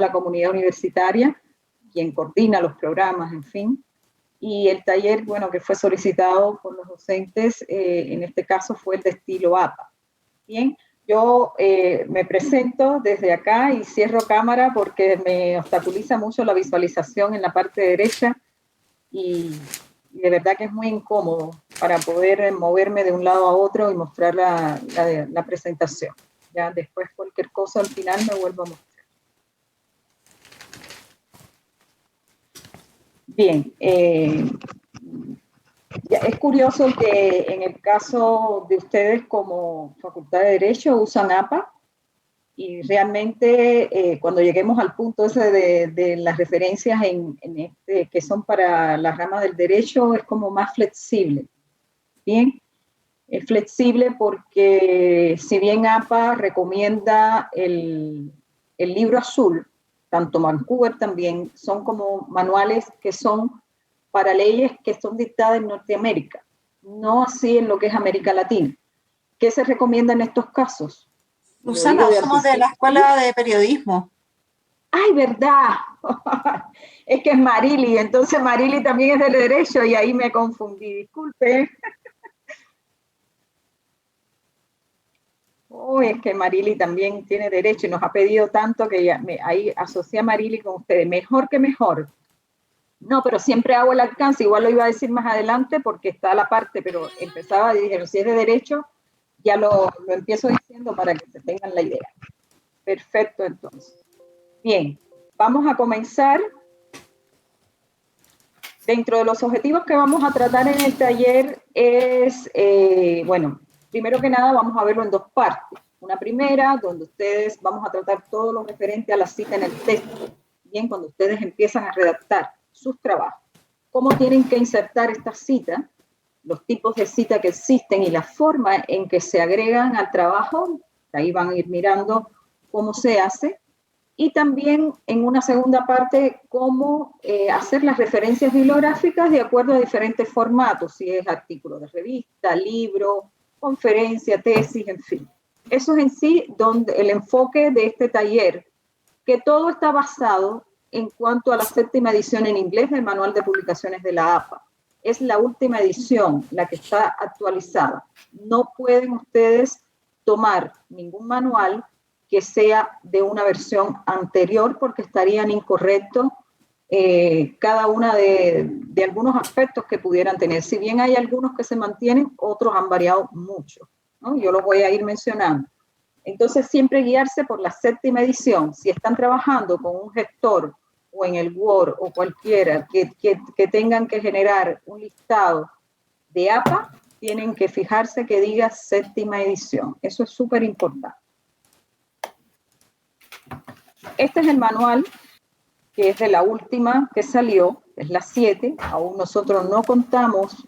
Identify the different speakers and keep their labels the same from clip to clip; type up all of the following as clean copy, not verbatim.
Speaker 1: la comunidad universitaria, quien coordina los programas, en fin. Y el taller, bueno, que fue solicitado por los docentes, en este caso fue el de estilo APA. Bien, yo me presento desde acá y cierro cámara porque me obstaculiza mucho la visualización en la parte derecha y de verdad que es muy incómodo para poder moverme de un lado a otro y mostrar la presentación. Ya después cualquier cosa al final me vuelvo a mostrar. Bien, es curioso que en el caso de ustedes como Facultad de Derecho usan APA y realmente cuando lleguemos al punto ese de las referencias que son para la rama del derecho es como más flexible. Bien, es flexible porque si bien APA recomienda el libro azul, tanto Vancouver también, son como manuales que son para leyes que son dictadas en Norteamérica, no así en lo que es América Latina. ¿Qué se recomienda en estos casos?
Speaker 2: Susana, somos de la Escuela de Periodismo.
Speaker 1: ¡Ay, verdad! Es que es Marily, entonces Marily también es del derecho y ahí me confundí, disculpe. Oh, es que Marily también tiene derecho y nos ha pedido tanto que ya ahí asocié a Marily con ustedes. Mejor que mejor. No, pero siempre hago el alcance. Igual lo iba a decir más adelante porque está la parte, pero empezaba y dijeron, si es de derecho, ya lo empiezo diciendo para que se tengan la idea. Perfecto, entonces. Bien, vamos a comenzar. Dentro de los objetivos que vamos a tratar en el taller es, bueno, primero que nada vamos a verlo en dos partes. Una primera, donde ustedes vamos a tratar todo lo referente a la cita en el texto. Bien, cuando ustedes empiezan a redactar sus trabajos. Cómo tienen que insertar esta cita, los tipos de cita que existen y la forma en que se agregan al trabajo. Ahí van a ir mirando cómo se hace. Y también en una segunda parte, cómo hacer las referencias bibliográficas de acuerdo a diferentes formatos, si es artículo de revista, libro, conferencia, tesis, en fin. Eso es en sí donde el enfoque de este taller, que todo está basado en cuanto a la 7ª edición en inglés del Manual de Publicaciones de la APA. Es la última edición, la que está actualizada. No pueden ustedes tomar ningún manual que sea de una versión anterior porque estarían incorrectos cada una de algunos aspectos que pudieran tener. Si bien hay algunos que se mantienen, otros han variado mucho, ¿no? Yo los voy a ir mencionando. Entonces, siempre guiarse por la 7ª edición. Si están trabajando con un gestor o en el Word o cualquiera que tengan que generar un listado de APA, tienen que fijarse que diga 7ª edición. Eso es súper importante. Este es el manual, que es de la última que salió, es la 7. Aún nosotros no contamos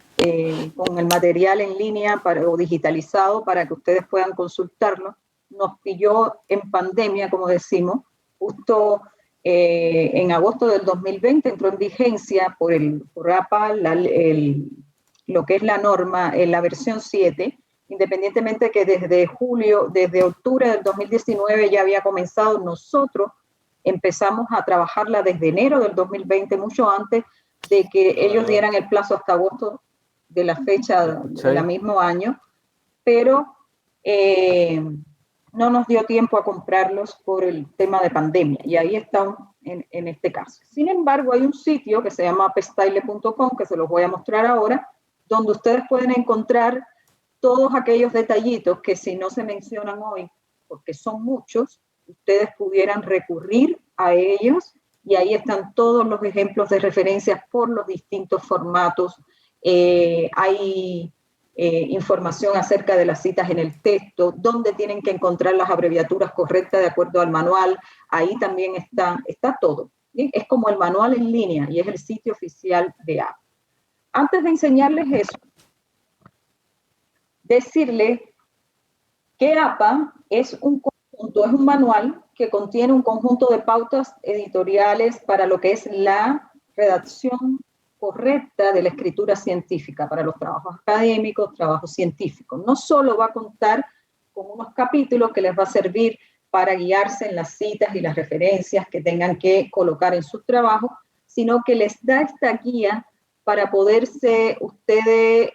Speaker 1: con el material en línea o digitalizado para que ustedes puedan consultarlo. Nos pilló en pandemia, como decimos, justo en agosto del 2020 entró en vigencia por APA lo que es la norma, la versión 7, independientemente que desde octubre del 2019 ya había comenzado. Nosotros empezamos a trabajarla desde enero del 2020, mucho antes de que ellos dieran el plazo hasta agosto de la fecha del mismo año, pero no nos dio tiempo a comprarlos por el tema de pandemia, y ahí están en este caso. Sin embargo, hay un sitio que se llama apestyle.com, que se los voy a mostrar ahora, donde ustedes pueden encontrar todos aquellos detallitos que si no se mencionan hoy, porque son muchos, ustedes pudieran recurrir a ellos, y ahí están todos los ejemplos de referencias por los distintos formatos. Hay información acerca de las citas en el texto, dónde tienen que encontrar las abreviaturas correctas de acuerdo al manual. Ahí también está todo. ¿Bien? Es como el manual en línea y es el sitio oficial de APA. Antes de enseñarles eso, decirles que APA es un manual que contiene un conjunto de pautas editoriales para lo que es la redacción correcta de la escritura científica, para los trabajos académicos, trabajos científicos. No solo va a contar con unos capítulos que les va a servir para guiarse en las citas y las referencias que tengan que colocar en sus trabajos, sino que les da esta guía para poderse ustedes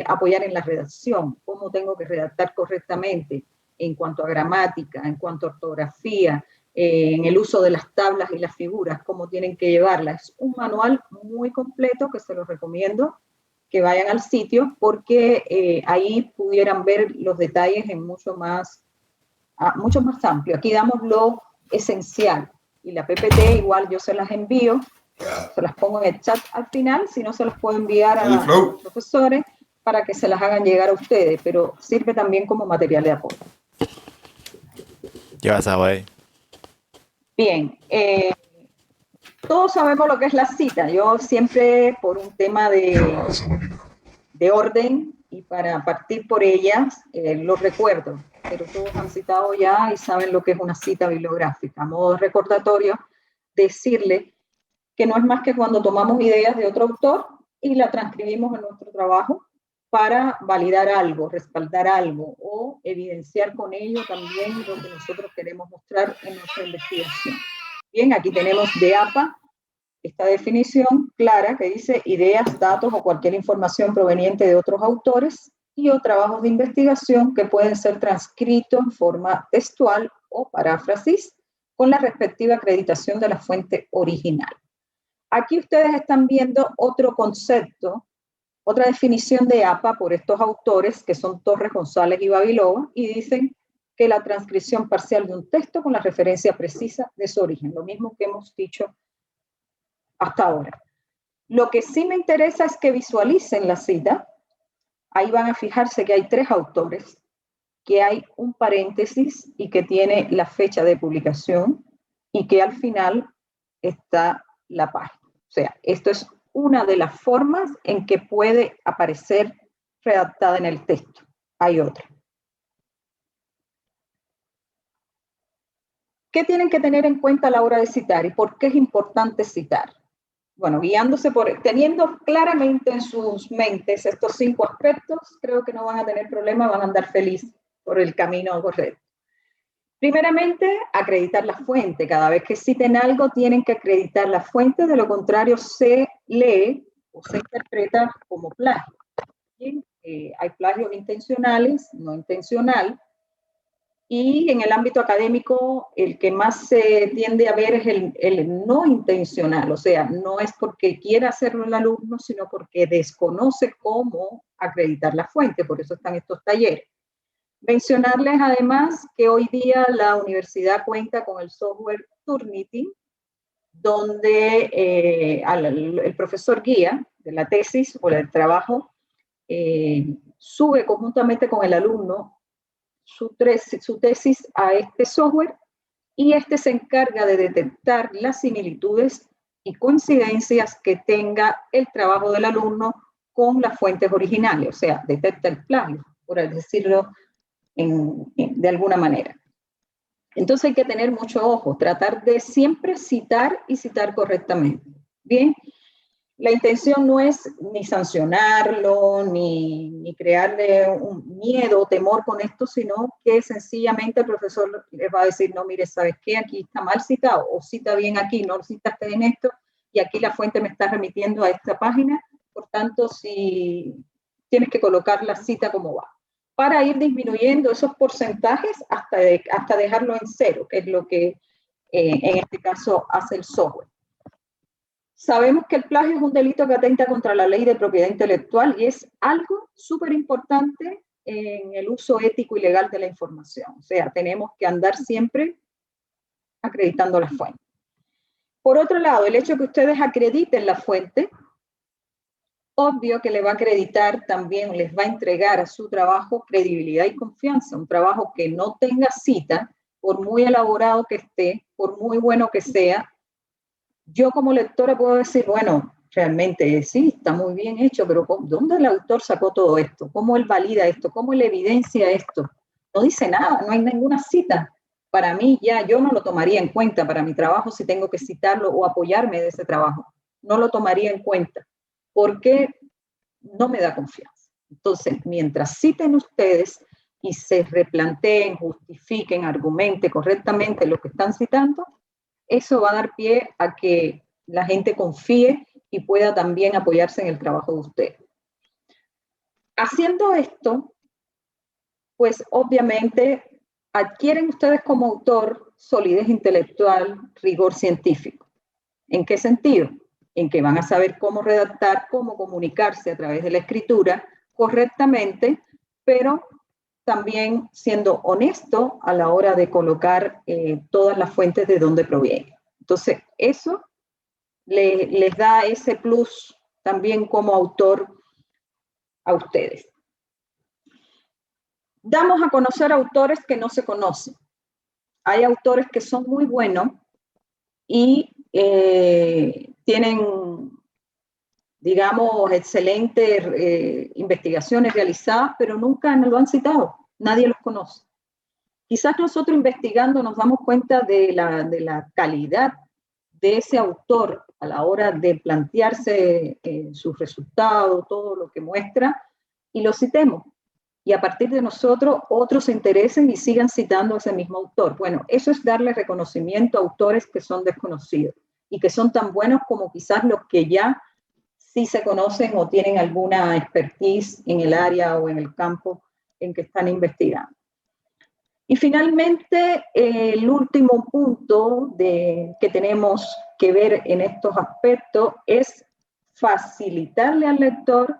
Speaker 1: apoyar en la redacción, cómo tengo que redactar correctamente en cuanto a gramática, en cuanto a ortografía, en el uso de las tablas y las figuras, cómo tienen que llevarlas. Es un manual muy completo que se los recomiendo que vayan al sitio porque ahí pudieran ver los detalles en mucho más amplio. Aquí damos lo esencial y la PPT igual yo se las envío, se las pongo en el chat al final, si no se las puedo enviar a los profesores para que se las hagan llegar a ustedes, pero sirve también como material de apoyo.
Speaker 3: ¿Qué pasa, güey?
Speaker 1: Bien, todos sabemos lo que es la cita. Yo siempre, por un tema de orden y para partir por ellas, lo recuerdo, pero todos han citado ya y saben lo que es una cita bibliográfica. A modo de recordatorio, decirle que no es más que cuando tomamos ideas de otro autor y la transcribimos en nuestro trabajo para validar algo, respaldar algo o evidenciar con ello también lo que nosotros queremos mostrar en nuestra investigación. Bien, aquí tenemos de APA esta definición clara que dice ideas, datos o cualquier información proveniente de otros autores y o trabajos de investigación que pueden ser transcritos en forma textual o paráfrasis con la respectiva acreditación de la fuente original. Aquí ustedes están viendo otro concepto, otra definición de APA por estos autores que son Torres, González y Babilova y dicen que la transcripción parcial de un texto con la referencia precisa de su origen, lo mismo que hemos dicho hasta ahora. Lo que sí me interesa es que visualicen la cita. Ahí van a fijarse que hay 3 autores, que hay un paréntesis y que tiene la fecha de publicación y que al final está la página. O sea, esto es una de las formas en que puede aparecer redactada en el texto. Hay otra. ¿Qué tienen que tener en cuenta a la hora de citar y por qué es importante citar? Bueno, teniendo claramente en sus mentes estos 5 aspectos, creo que no van a tener problema, van a andar felices por el camino correcto. Primeramente, acreditar la fuente. Cada vez que citen algo, tienen que acreditar la fuente, de lo contrario se lee o se interpreta como plagio. Hay plagios intencionales, no intencional, y en el ámbito académico el que más se tiende a ver es el no intencional, o sea, no es porque quiera hacerlo el alumno, sino porque desconoce cómo acreditar la fuente, por eso están estos talleres. Mencionarles además que hoy día la universidad cuenta con el software Turnitin, donde el profesor guía de la tesis o del trabajo sube conjuntamente con el alumno su tesis a este software y este se encarga de detectar las similitudes y coincidencias que tenga el trabajo del alumno con las fuentes originales, o sea, detecta el plagio, por decirlo de alguna manera. Entonces hay que tener mucho ojo, tratar de siempre citar y citar correctamente. Bien, la intención no es ni sancionarlo, ni crearle un miedo o temor con esto, sino que sencillamente el profesor les va a decir, no, mire, ¿sabes qué? Aquí está mal citado, o cita bien aquí, no citaste en esto, y aquí la fuente me está remitiendo a esta página, por tanto, si tienes que colocar la cita como va, para ir disminuyendo esos porcentajes hasta dejarlo en 0, que es lo que en este caso hace el software. Sabemos que el plagio es un delito que atenta contra la ley de propiedad intelectual y es algo súper importante en el uso ético y legal de la información. O sea, tenemos que andar siempre acreditando la fuente. Por otro lado, el hecho de que ustedes acrediten la fuente, obvio que le va a acreditar también, les va a entregar a su trabajo credibilidad y confianza. Un trabajo que no tenga cita, por muy elaborado que esté, por muy bueno que sea, yo como lectora puedo decir, bueno, realmente sí, está muy bien hecho, pero ¿dónde el autor sacó todo esto? ¿Cómo él valida esto? ¿Cómo él evidencia esto? No dice nada, no hay ninguna cita. Para mí ya yo no lo tomaría en cuenta para mi trabajo si tengo que citarlo o apoyarme de ese trabajo. No lo tomaría en cuenta porque no me da confianza. Entonces, mientras citen ustedes, y se replanteen, justifiquen, argumenten correctamente lo que están citando, eso va a dar pie a que la gente confíe y pueda también apoyarse en el trabajo de usted. Haciendo esto, pues obviamente adquieren ustedes como autor solidez intelectual, rigor científico. ¿En qué sentido? En que van a saber cómo redactar, cómo comunicarse a través de la escritura correctamente, pero también siendo honesto a la hora de colocar todas las fuentes de donde provienen. Entonces, eso les da ese plus también como autor a ustedes. Damos a conocer autores que no se conocen. Hay autores que son muy buenos y tienen, digamos, excelentes investigaciones realizadas, pero nunca nos lo han citado. Nadie los conoce. Quizás nosotros investigando nos damos cuenta de la calidad de ese autor a la hora de plantearse sus resultados, todo lo que muestra, y lo citemos. Y a partir de nosotros, otros se interesen y sigan citando a ese mismo autor. Bueno, eso es darle reconocimiento a autores que son desconocidos y que son tan buenos como quizás los que ya sí se conocen o tienen alguna expertise en el área o en el campo en que están investigando. Y finalmente, el último punto que tenemos que ver en estos aspectos es facilitarle al lector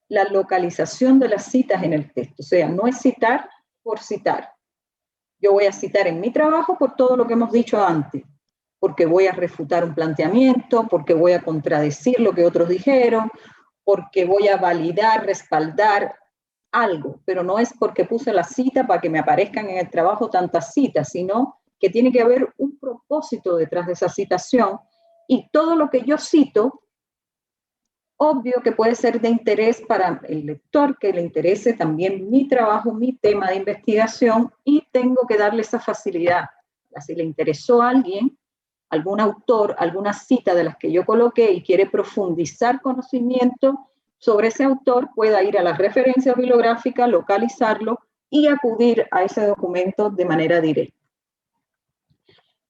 Speaker 1: la localización de las citas en el texto. O sea, no es citar por citar. Yo voy a citar en mi trabajo por todo lo que hemos dicho antes, porque voy a refutar un planteamiento, porque voy a contradecir lo que otros dijeron, porque voy a validar, respaldar algo, pero no es porque puse la cita para que me aparezcan en el trabajo tantas citas, sino que tiene que haber un propósito detrás de esa citación y todo lo que yo cito, obvio que puede ser de interés para el lector, que le interese también mi trabajo, mi tema de investigación y tengo que darle esa facilidad. Si le interesó a alguien, algún autor, alguna cita de las que yo coloqué y quiere profundizar conocimiento sobre ese autor, pueda ir a la referencia bibliográfica, localizarlo y acudir a ese documento de manera directa.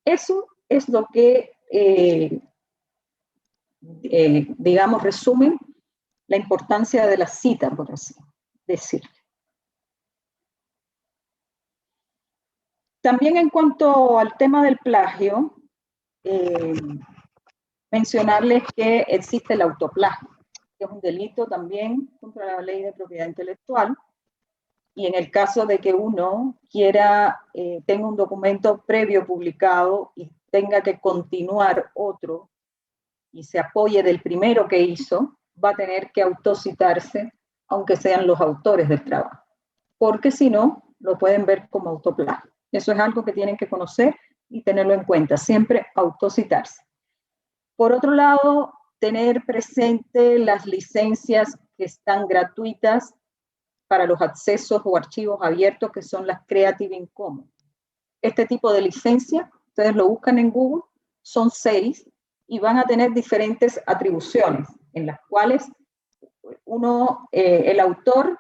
Speaker 1: Eso es lo que, digamos, resume la importancia de la cita, por así decirlo. También en cuanto al tema del plagio, mencionarles que existe el autoplagio, que es un delito también contra la ley de propiedad intelectual, y en el caso de que uno quiera, tenga un documento previo publicado y tenga que continuar otro y se apoye del primero que hizo, va a tener que autocitarse, aunque sean los autores del trabajo, porque si no, lo pueden ver como autoplagio. Eso es algo que tienen que conocer y tenerlo en cuenta, siempre autocitarse. Por otro lado, tener presente las licencias que están gratuitas para los accesos o archivos abiertos, que son las Creative Commons. Este tipo de licencia, ustedes lo buscan en Google, son 6 y van a tener diferentes atribuciones, en las cuales uno, el autor,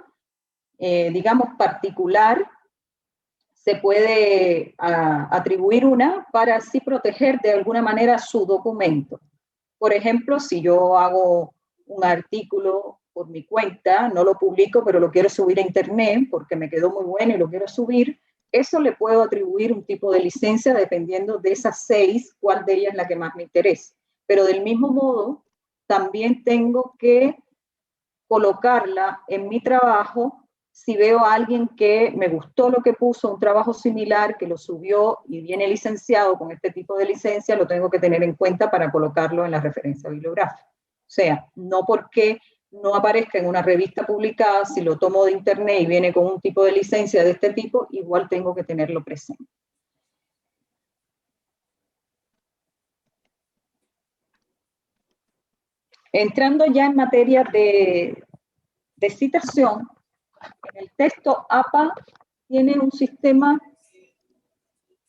Speaker 1: digamos, particular, se puede atribuir una para así proteger de alguna manera su documento. Por ejemplo, si yo hago un artículo por mi cuenta, no lo publico, pero lo quiero subir a internet porque me quedó muy bueno y lo quiero subir, eso le puedo atribuir un tipo de licencia dependiendo de esas 6, cuál de ellas es la que más me interesa. Pero del mismo modo, también tengo que colocarla en mi trabajo. Si veo a alguien que me gustó lo que puso, un trabajo similar, que lo subió y viene licenciado con este tipo de licencia, lo tengo que tener en cuenta para colocarlo en la referencia bibliográfica. O sea, no porque no aparezca en una revista publicada, si lo tomo de internet y viene con un tipo de licencia de este tipo, igual tengo que tenerlo presente. Entrando ya en materia de citación, en el texto APA tiene un sistema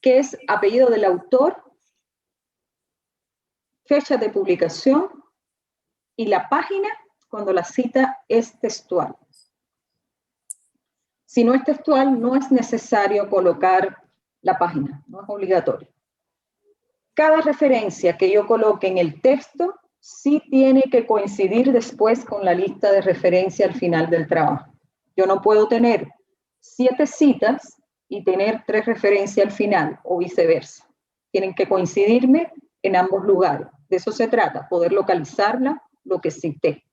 Speaker 1: que es apellido del autor, fecha de publicación y la página cuando la cita es textual. Si no es textual, no es necesario colocar la página, no es obligatorio. Cada referencia que yo coloque en el texto sí tiene que coincidir después con la lista de referencia al final del trabajo. Yo no puedo tener 7 citas y tener 3 referencias al final o viceversa. Tienen que coincidirme en ambos lugares. De eso se trata, poder localizarla, lo que cité.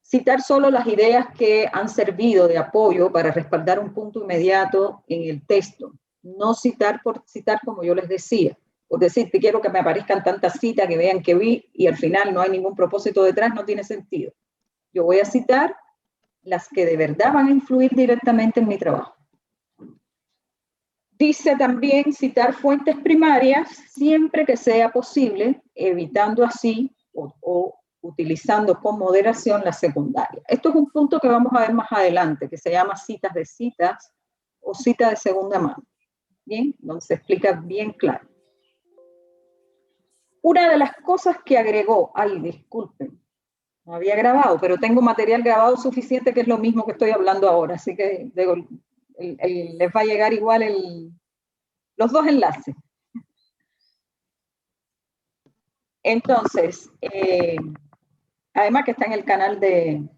Speaker 1: Citar solo las ideas que han servido de apoyo para respaldar un punto inmediato en el texto. No citar por citar, como yo les decía. Por decir, te quiero que me aparezcan tantas citas, que vean que vi, y al final no hay ningún propósito detrás, no tiene sentido. Yo voy a citar las que de verdad van a influir directamente en mi trabajo. Dice también citar fuentes primarias siempre que sea posible, evitando así o utilizando con moderación la secundaria. Esto es un punto que vamos a ver más adelante, que se llama citas de citas o cita de segunda mano. Bien, donde se explica bien claro. Una de las cosas que agregó, ay, disculpen, no había grabado, pero tengo material grabado suficiente que es lo mismo que estoy hablando ahora, así que les va a llegar igual los 2 enlaces. Entonces, además que está en el canal de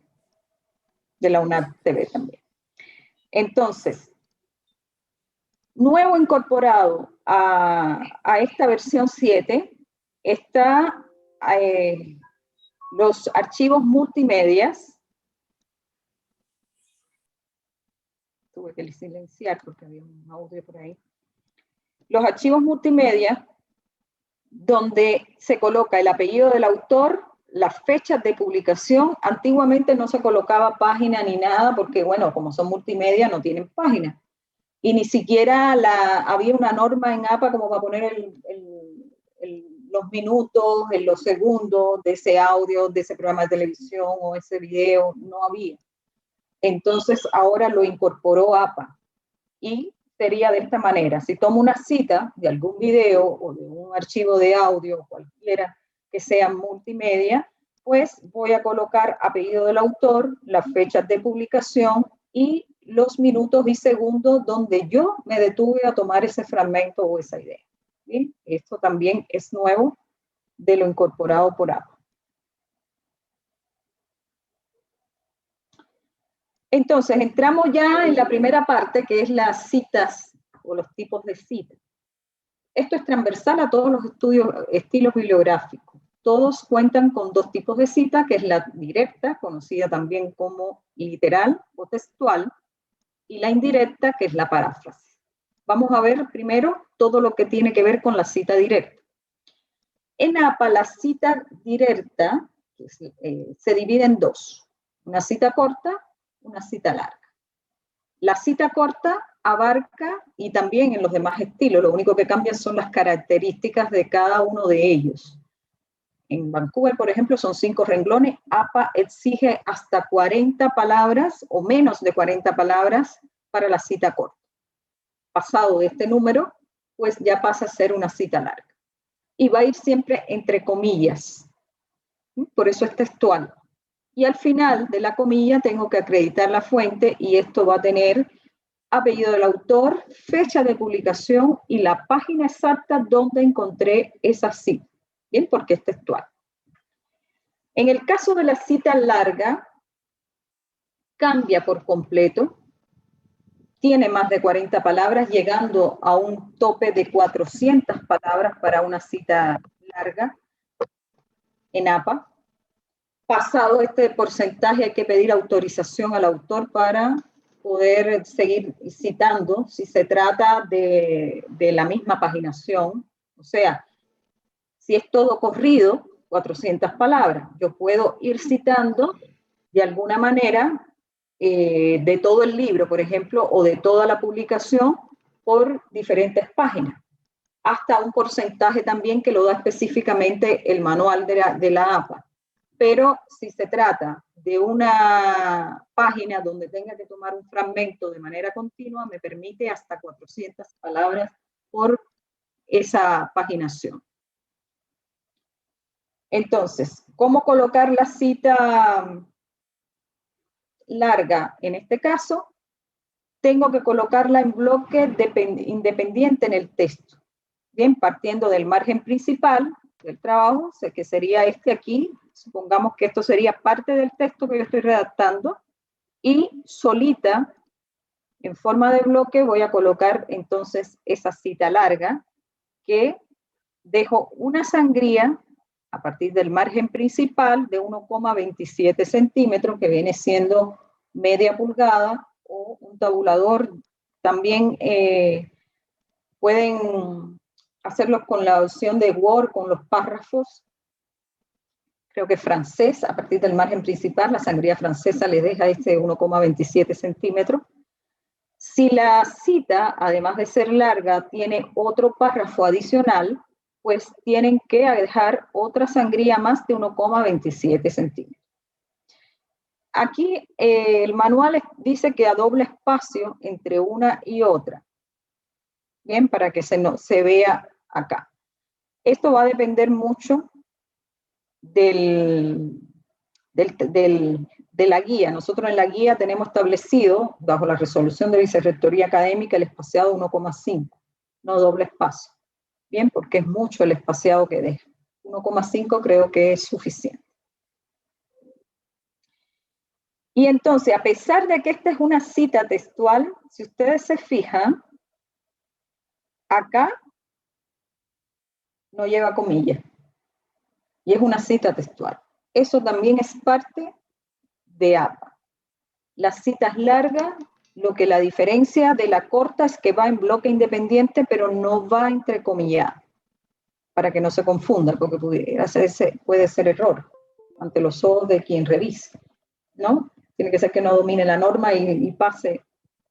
Speaker 1: la UNAD TV también. Entonces, nuevo incorporado a esta versión 7 está los archivos multimedias. Tuve que silenciar porque había un audio por ahí. Los archivos multimedia, donde se coloca el apellido del autor, las fechas de publicación. Antiguamente no se colocaba página ni nada porque, bueno, como son multimedia no tienen página. Y ni siquiera había una norma en APA como para poner los minutos, los segundos de ese audio, de ese programa de televisión o ese video, no había. Entonces ahora lo incorporó APA y sería de esta manera. Si tomo una cita de algún video o de un archivo de audio, cualquiera que sea multimedia, pues voy a colocar apellido del autor, las fechas de publicación y los minutos y segundos donde yo me detuve a tomar ese fragmento o esa idea. ¿Bien? Esto también es nuevo de lo incorporado por APA. Entonces, entramos ya en la primera parte, que es las citas o los tipos de citas. Esto es transversal a todos los estilos bibliográficos. Todos cuentan con 2 tipos de cita, que es la directa, conocida también como literal o textual, y la indirecta, que es la paráfrasis. Vamos a ver primero todo lo que tiene que ver con la cita directa. En APA, la cita directa se divide en 2. Una cita corta, una cita larga. La cita corta abarca, y también en los demás estilos, lo único que cambia son las características de cada uno de ellos. En Vancouver, por ejemplo, son 5 renglones. APA exige hasta 40 palabras o menos de 40 palabras para la cita corta. Pasado de este número, pues ya pasa a ser una cita larga. Y va a ir siempre entre comillas. Por eso es textual. Y al final de la comilla tengo que acreditar la fuente y esto va a tener apellido del autor, fecha de publicación y la página exacta donde encontré esa cita. Bien, porque es textual. En el caso de la cita larga, cambia por completo. Tiene más de 40 palabras, llegando a un tope de 400 palabras para una cita larga en APA. Pasado este porcentaje hay que pedir autorización al autor para poder seguir citando si se trata de la misma paginación. O sea, si es todo corrido, 400 palabras. Yo puedo ir citando de alguna manera de todo el libro, por ejemplo, o de toda la publicación por diferentes páginas. Hasta un porcentaje también que lo da específicamente el manual de la APA. Pero si se trata de una página donde tenga que tomar un fragmento de manera continua, me permite hasta 400 palabras por esa paginación. Entonces, ¿cómo colocar la cita larga en este caso? tengo que colocarla en bloque independiente en el texto. Bien, partiendo del margen principal del trabajo, que sería este aquí, supongamos que esto sería parte del texto que yo estoy redactando, y solita, en forma de bloque, voy a colocar entonces esa cita larga, que dejo una sangría a partir del margen principal de 1,27 centímetros, que viene siendo media pulgada, o un tabulador. También pueden hacerlo con la opción de Word, con los párrafos. Creo que francés, a partir del margen principal, la sangría francesa les deja este 1,27 centímetros. Si la cita, además de ser larga, tiene otro párrafo adicional, pues tienen que dejar otra sangría más de 1,27 centímetros. Aquí el manual dice que a doble espacio entre una y otra. Bien, para que se vea acá. Esto va a depender mucho de la guía. Nosotros en la guía tenemos establecido, bajo la resolución de Vicerrectoría Académica, el espaciado 1,5, no doble espacio. Bien, porque es mucho el espaciado que deja. 1,5 creo que es suficiente. Y entonces, a pesar de que esta es una cita textual, si ustedes se fijan, acá no lleva comillas. Y es una cita textual. Eso también es parte de APA. Las citas largas, lo que la diferencia de la corta es que va en bloque independiente, pero no va entrecomillada, para que no se confunda, porque puede ser error ante los ojos de quien revise, ¿no? Tiene que ser que no domine la norma y pase,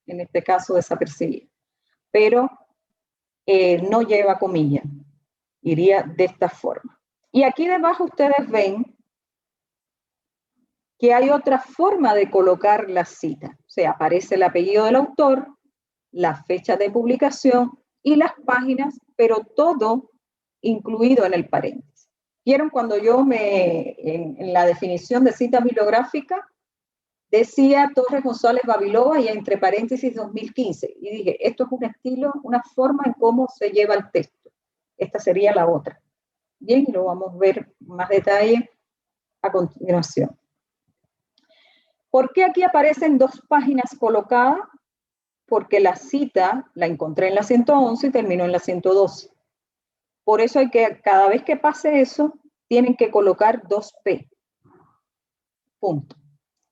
Speaker 1: en este caso, desapercibido. Pero no lleva comillas, iría de esta forma. Y aquí debajo ustedes ven que hay otra forma de colocar la cita. O sea, aparece el apellido del autor, la fecha de publicación y las páginas, pero todo incluido en el paréntesis. ¿Vieron cuando yo en la definición de cita bibliográfica decía Torres González Babilova y entre paréntesis 2015? Y dije, esto es un estilo, una forma en cómo se lleva el texto. Esta sería la otra. Bien, y lo vamos a ver más detalle a continuación. ¿Por qué aquí aparecen dos páginas colocadas? Porque la cita la encontré en la 111 y terminó en la 112. Por eso hay que, cada vez que pase eso, tienen que colocar 2P. Punto.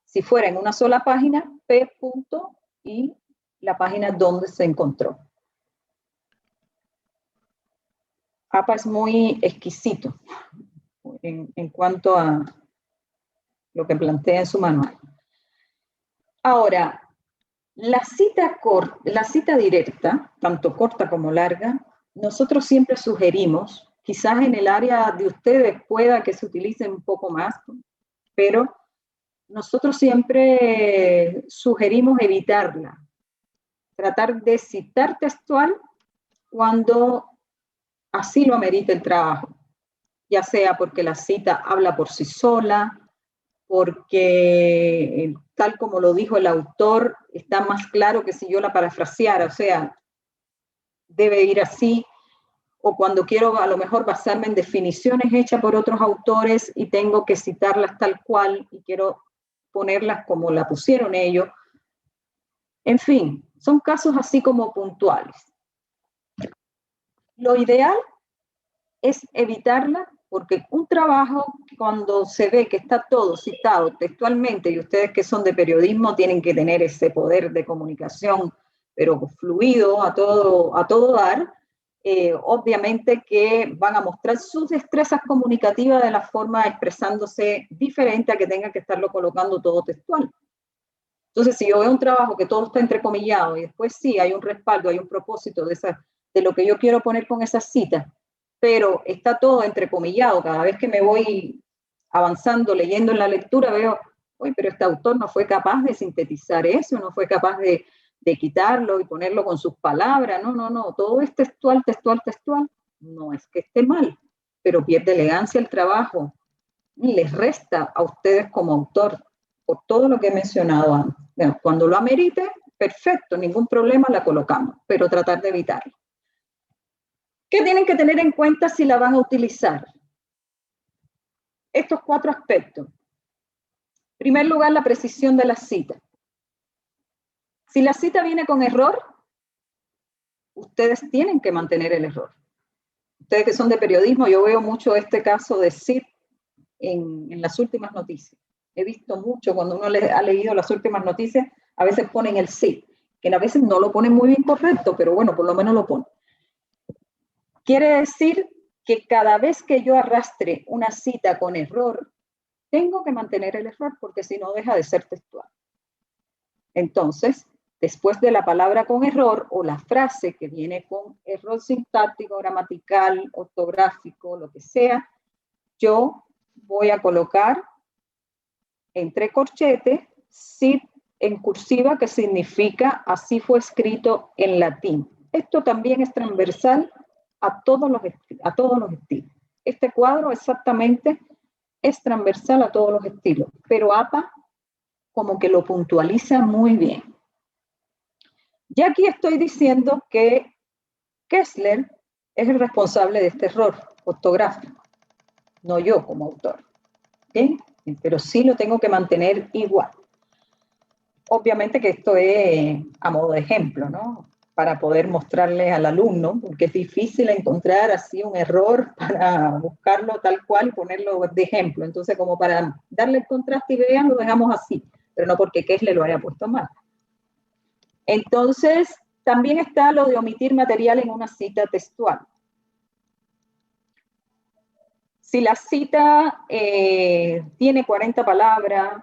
Speaker 1: Si fuera en una sola página, P punto y la página donde se encontró. APA es muy exquisito en cuanto a lo que plantea en su manual. Ahora, la cita directa, tanto corta como larga, nosotros siempre sugerimos, quizás en el área de ustedes pueda que se utilice un poco más, pero nosotros siempre sugerimos evitarla. Tratar de citar textual cuando así lo amerita el trabajo, ya sea porque la cita habla por sí sola, porque tal como lo dijo el autor, está más claro que si yo la parafraseara, o sea, debe ir así, o cuando quiero a lo mejor basarme en definiciones hechas por otros autores y tengo que citarlas tal cual y quiero ponerlas como la pusieron ellos. En fin, son casos así como puntuales. Lo ideal es evitarla porque un trabajo, cuando se ve que está todo citado textualmente, y ustedes que son de periodismo tienen que tener ese poder de comunicación, pero fluido a todo dar, obviamente que van a mostrar sus destrezas comunicativas de la forma expresándose diferente a que tengan que estarlo colocando todo textual. Entonces, si yo veo un trabajo que todo está entrecomillado y después sí hay un respaldo, hay un propósito de lo que yo quiero poner con esa cita, pero está todo entrecomillado, cada vez que me voy avanzando, leyendo en la lectura, veo, uy, pero este autor no fue capaz de sintetizar eso, no fue capaz de quitarlo y ponerlo con sus palabras, no, todo es textual, no es que esté mal, pero pierde elegancia el trabajo y les resta a ustedes como autor por todo lo que he mencionado antes. Bueno, cuando lo amerite, perfecto, ningún problema, la colocamos, pero tratar de evitarlo. ¿Qué tienen que tener en cuenta si la van a utilizar? Estos 4 aspectos. En primer lugar, la precisión de la cita. Si la cita viene con error, ustedes tienen que mantener el error. Ustedes que son de periodismo, yo veo mucho este caso de Sid en las últimas noticias. He visto mucho cuando uno ha leído las últimas noticias, a veces ponen el Sid, que a veces no lo ponen muy bien correcto, pero bueno, por lo menos lo ponen. Quiere decir que cada vez que yo arrastre una cita con error, tengo que mantener el error, porque si no deja de ser textual. Entonces, después de la palabra con error o la frase que viene con error sintáctico, gramatical, ortográfico, lo que sea, yo voy a colocar entre corchetes Sid en cursiva, que significa así fue escrito en latín. Esto también es transversal a todos los estilos. Este cuadro exactamente es transversal a todos los estilos, pero APA como que lo puntualiza muy bien. Ya aquí estoy diciendo que Kessler es el responsable de este error ortográfico, no yo como autor. ¿Bien? Pero sí lo tengo que mantener igual. Obviamente que esto es a modo de ejemplo, ¿no? Para poder mostrarle al alumno, porque es difícil encontrar así un error para buscarlo tal cual y ponerlo de ejemplo. Entonces, como para darle el contraste y vean, lo dejamos así, pero no porque Kessler lo haya puesto mal. Entonces, también está lo de omitir material en una cita textual. Si la cita tiene 40 palabras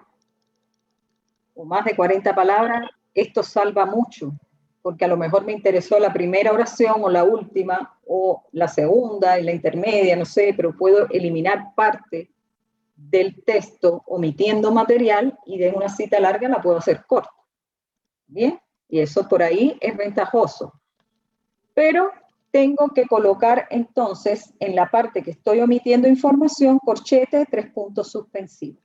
Speaker 1: o más de 40 palabras, esto salva mucho, porque a lo mejor me interesó la primera oración o la última, o la segunda y la intermedia, no sé, pero puedo eliminar parte del texto omitiendo material y de una cita larga la puedo hacer corta. Bien, y eso por ahí es ventajoso. Pero tengo que colocar entonces en la parte que estoy omitiendo información, corchete, 3 puntos suspensivos.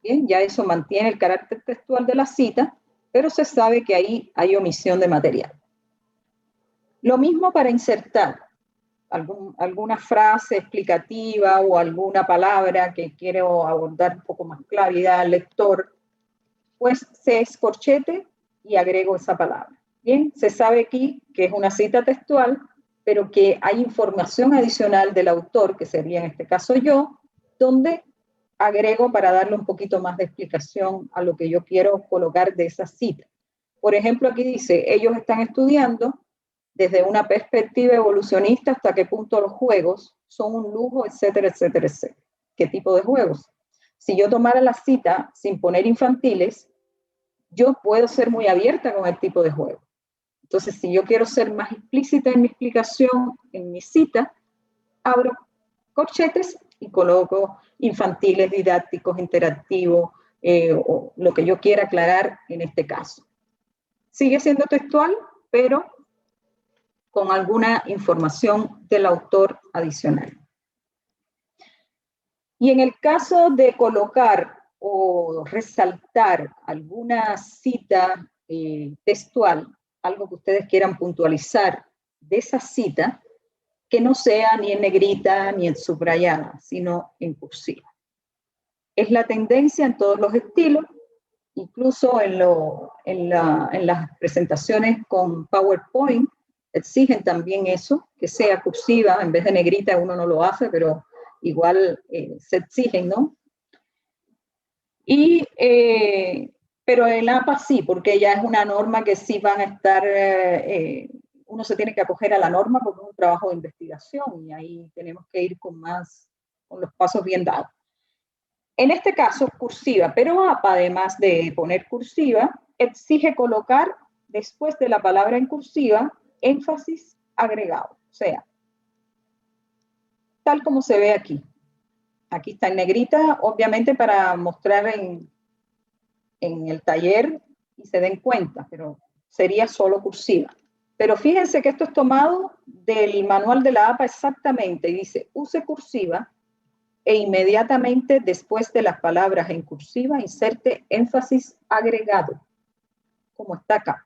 Speaker 1: Bien, ya eso mantiene el carácter textual de la cita, pero se sabe que ahí hay omisión de material. Lo mismo para insertar alguna frase explicativa o alguna palabra que quiero abordar un poco más claridad al lector, pues se escorchete y agrego esa palabra. Bien, se sabe aquí que es una cita textual, pero que hay información adicional del autor, que sería en este caso yo, donde agrego para darle un poquito más de explicación a lo que yo quiero colocar de esa cita. Por ejemplo, aquí dice, ellos están estudiando desde una perspectiva evolucionista hasta qué punto los juegos son un lujo, etcétera, etcétera, etcétera. ¿Qué tipo de juegos? Si yo tomara la cita sin poner infantiles, yo puedo ser muy abierta con el tipo de juego. Entonces, si yo quiero ser más explícita en mi explicación, en mi cita, abro corchetes y coloco infantiles, didácticos, interactivos, o lo que yo quiera aclarar en este caso. Sigue siendo textual, pero con alguna información del autor adicional. Y en el caso de colocar o resaltar alguna cita textual, algo que ustedes quieran puntualizar de esa cita, que no sea ni en negrita ni en subrayada, sino en cursiva. Es la tendencia en todos los estilos, incluso en las presentaciones con PowerPoint, exigen también eso, que sea cursiva, en vez de negrita uno no lo hace, pero igual se exigen, ¿no? Pero el APA sí, porque ya es una norma que sí van a estar, uno se tiene que acoger a la norma porque es un trabajo de investigación y ahí tenemos que ir con los pasos bien dados. En este caso, cursiva, pero APA, además de poner cursiva, exige colocar después de la palabra en cursiva énfasis agregado, o sea, tal como se ve aquí. Aquí está en negrita, obviamente para mostrar en el taller y se den cuenta, pero sería solo cursiva. Pero fíjense que esto es tomado del manual de la APA exactamente, y dice, use cursiva e inmediatamente después de las palabras en cursiva inserte énfasis agregado, como está acá.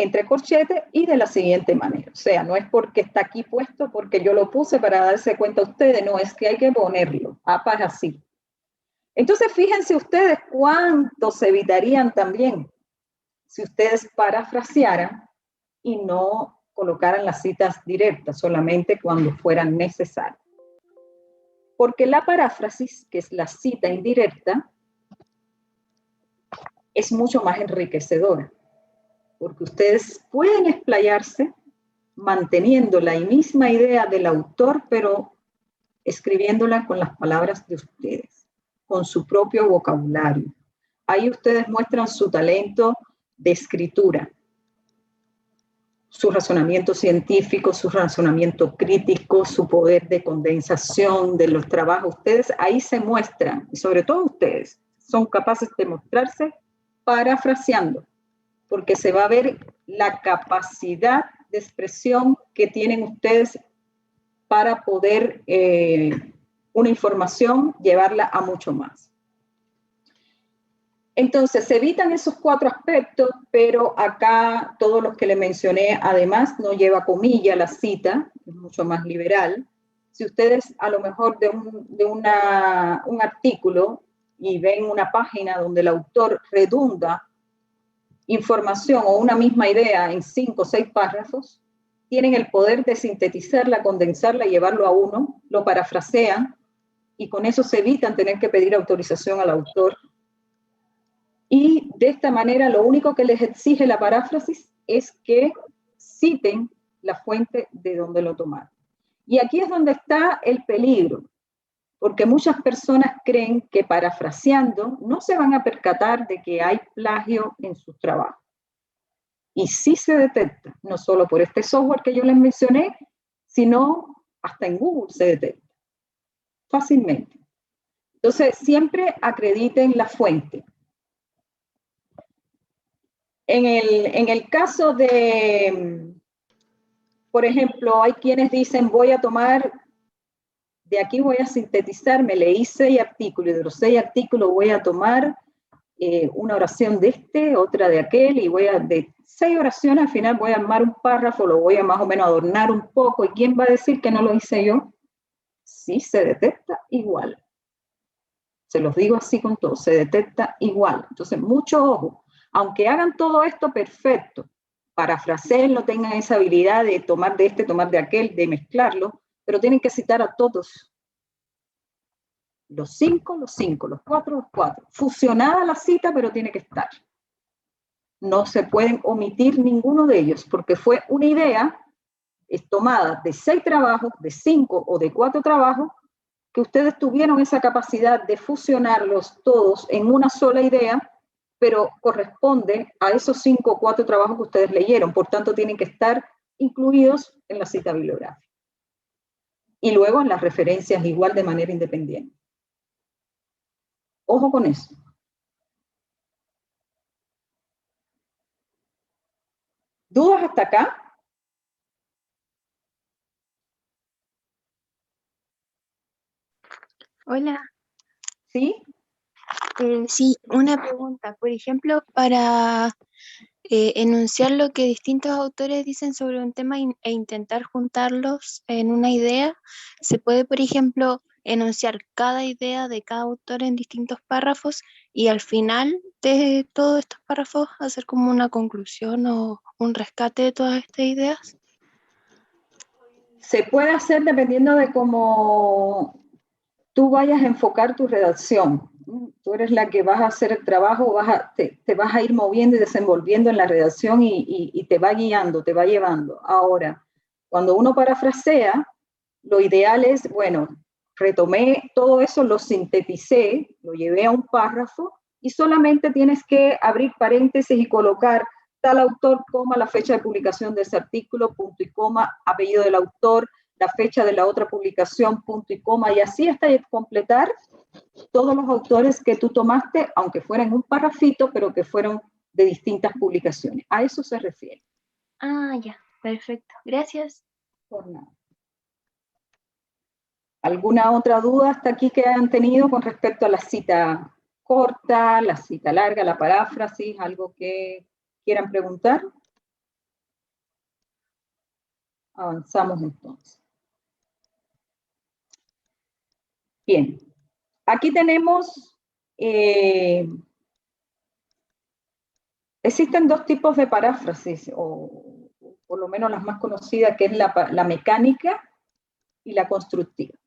Speaker 1: entre corchetes y de la siguiente manera. O sea, no es porque está aquí puesto, porque yo lo puse para darse cuenta a ustedes, no, es que hay que ponerlo, para así. Entonces, fíjense ustedes cuánto se evitarían también si ustedes parafrasearan y no colocaran las citas directas, solamente cuando fueran necesarias. Porque la paráfrasis, que es la cita indirecta, es mucho más enriquecedora, porque ustedes pueden explayarse manteniendo la misma idea del autor, pero escribiéndola con las palabras de ustedes, con su propio vocabulario. Ahí ustedes muestran su talento de escritura, su razonamiento científico, su razonamiento crítico, su poder de condensación de los trabajos. Ustedes ahí se muestran, y sobre todo ustedes, son capaces de mostrarse parafraseando, porque se va a ver la capacidad de expresión que tienen ustedes para poder una información llevarla a mucho más. Entonces, se evitan esos 4 aspectos, pero acá todos los que le mencioné, además, no lleva comilla la cita, es mucho más liberal. Si ustedes a lo mejor de un artículo y ven una página donde el autor redunda información o una misma idea en 5 o 6 párrafos, tienen el poder de sintetizarla, condensarla y llevarlo a uno, lo parafrasean y con eso se evitan tener que pedir autorización al autor. Y de esta manera lo único que les exige la paráfrasis es que citen la fuente de donde lo tomaron. Y aquí es donde está el peligro, porque muchas personas creen que parafraseando no se van a percatar de que hay plagio en sus trabajos. Y sí se detecta, no solo por este software que yo les mencioné, sino hasta en Google se detecta fácilmente. Entonces, siempre acrediten la fuente. En el caso de, por ejemplo, hay quienes dicen, voy a tomar, de aquí voy a sintetizar, me leí 6 artículos, y de los 6 artículos voy a tomar una oración de este, otra de aquel, y de 6 oraciones al final voy a armar un párrafo, lo voy a más o menos adornar un poco, ¿y quién va a decir que no lo hice yo? Sí, se detecta igual. Se los digo así con todo, se detecta igual. Entonces, mucho ojo. Aunque hagan todo esto perfecto, parafraseen, tengan esa habilidad de tomar de este, tomar de aquel, de mezclarlo, pero tienen que citar a todos. Los 5, los 5, los 4, los 4. Fusionada la cita, pero tiene que estar. No se pueden omitir ninguno de ellos, porque fue una idea tomada de 6 trabajos, de 5 o de 4 trabajos, que ustedes tuvieron esa capacidad de fusionarlos todos en una sola idea, pero corresponde a esos 5 o 4 trabajos que ustedes leyeron, por tanto tienen que estar incluidos en la cita bibliográfica. Y luego en las referencias igual de manera independiente. Ojo con eso. ¿Dudas hasta acá?
Speaker 3: Hola.
Speaker 1: ¿Sí?
Speaker 3: Sí, una pregunta. Por ejemplo, para enunciar lo que distintos autores dicen sobre un tema e intentar juntarlos en una idea, se puede, por ejemplo, enunciar cada idea de cada autor en distintos párrafos y al final de todos estos párrafos hacer como una conclusión o un rescate de todas estas ideas.
Speaker 1: Se puede hacer dependiendo de cómo tú vayas a enfocar tu redacción. Tú eres la que vas a hacer el trabajo, te vas a ir moviendo y desenvolviendo en la redacción y te va guiando, te va llevando. Ahora, cuando uno parafrasea, lo ideal es, bueno, retomé todo eso, lo sinteticé, lo llevé a un párrafo y solamente tienes que abrir paréntesis y colocar tal autor, coma, la fecha de publicación de ese artículo, punto y coma, apellido del autor, la fecha de la otra publicación, punto y coma, y así hasta completar todos los autores que tú tomaste, aunque fueran un parrafito, pero que fueron de distintas publicaciones. A eso se refiere.
Speaker 3: Ah, ya, perfecto. Gracias.
Speaker 1: Por nada. ¿Alguna otra duda hasta aquí que hayan tenido con respecto a la cita corta, la cita larga, la paráfrasis, algo que quieran preguntar? Avanzamos entonces. Bien, aquí tenemos, existen dos tipos de paráfrasis, o por lo menos las más conocidas, que es la mecánica y la constructiva.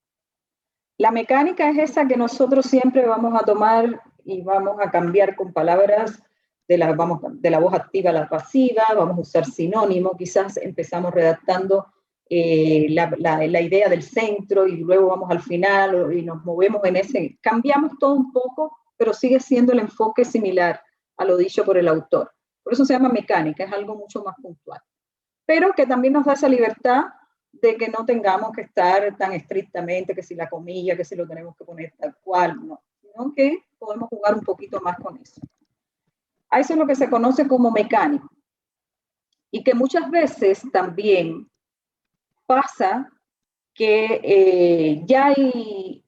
Speaker 1: La mecánica es esa que nosotros siempre vamos a tomar y vamos a cambiar con palabras de la voz activa a la pasiva, vamos a usar sinónimo, quizás empezamos redactando la idea del centro y luego vamos al final y nos movemos en ese, cambiamos todo un poco, pero sigue siendo el enfoque similar a lo dicho por el autor. Por eso se llama mecánica, es algo mucho más puntual. Pero que también nos da esa libertad de que no tengamos que estar tan estrictamente, que si la comilla, que si lo tenemos que poner tal cual, no, sino que podemos jugar un poquito más con eso. A eso es lo que se conoce como mecánico. Y que muchas veces también pasa que ya hay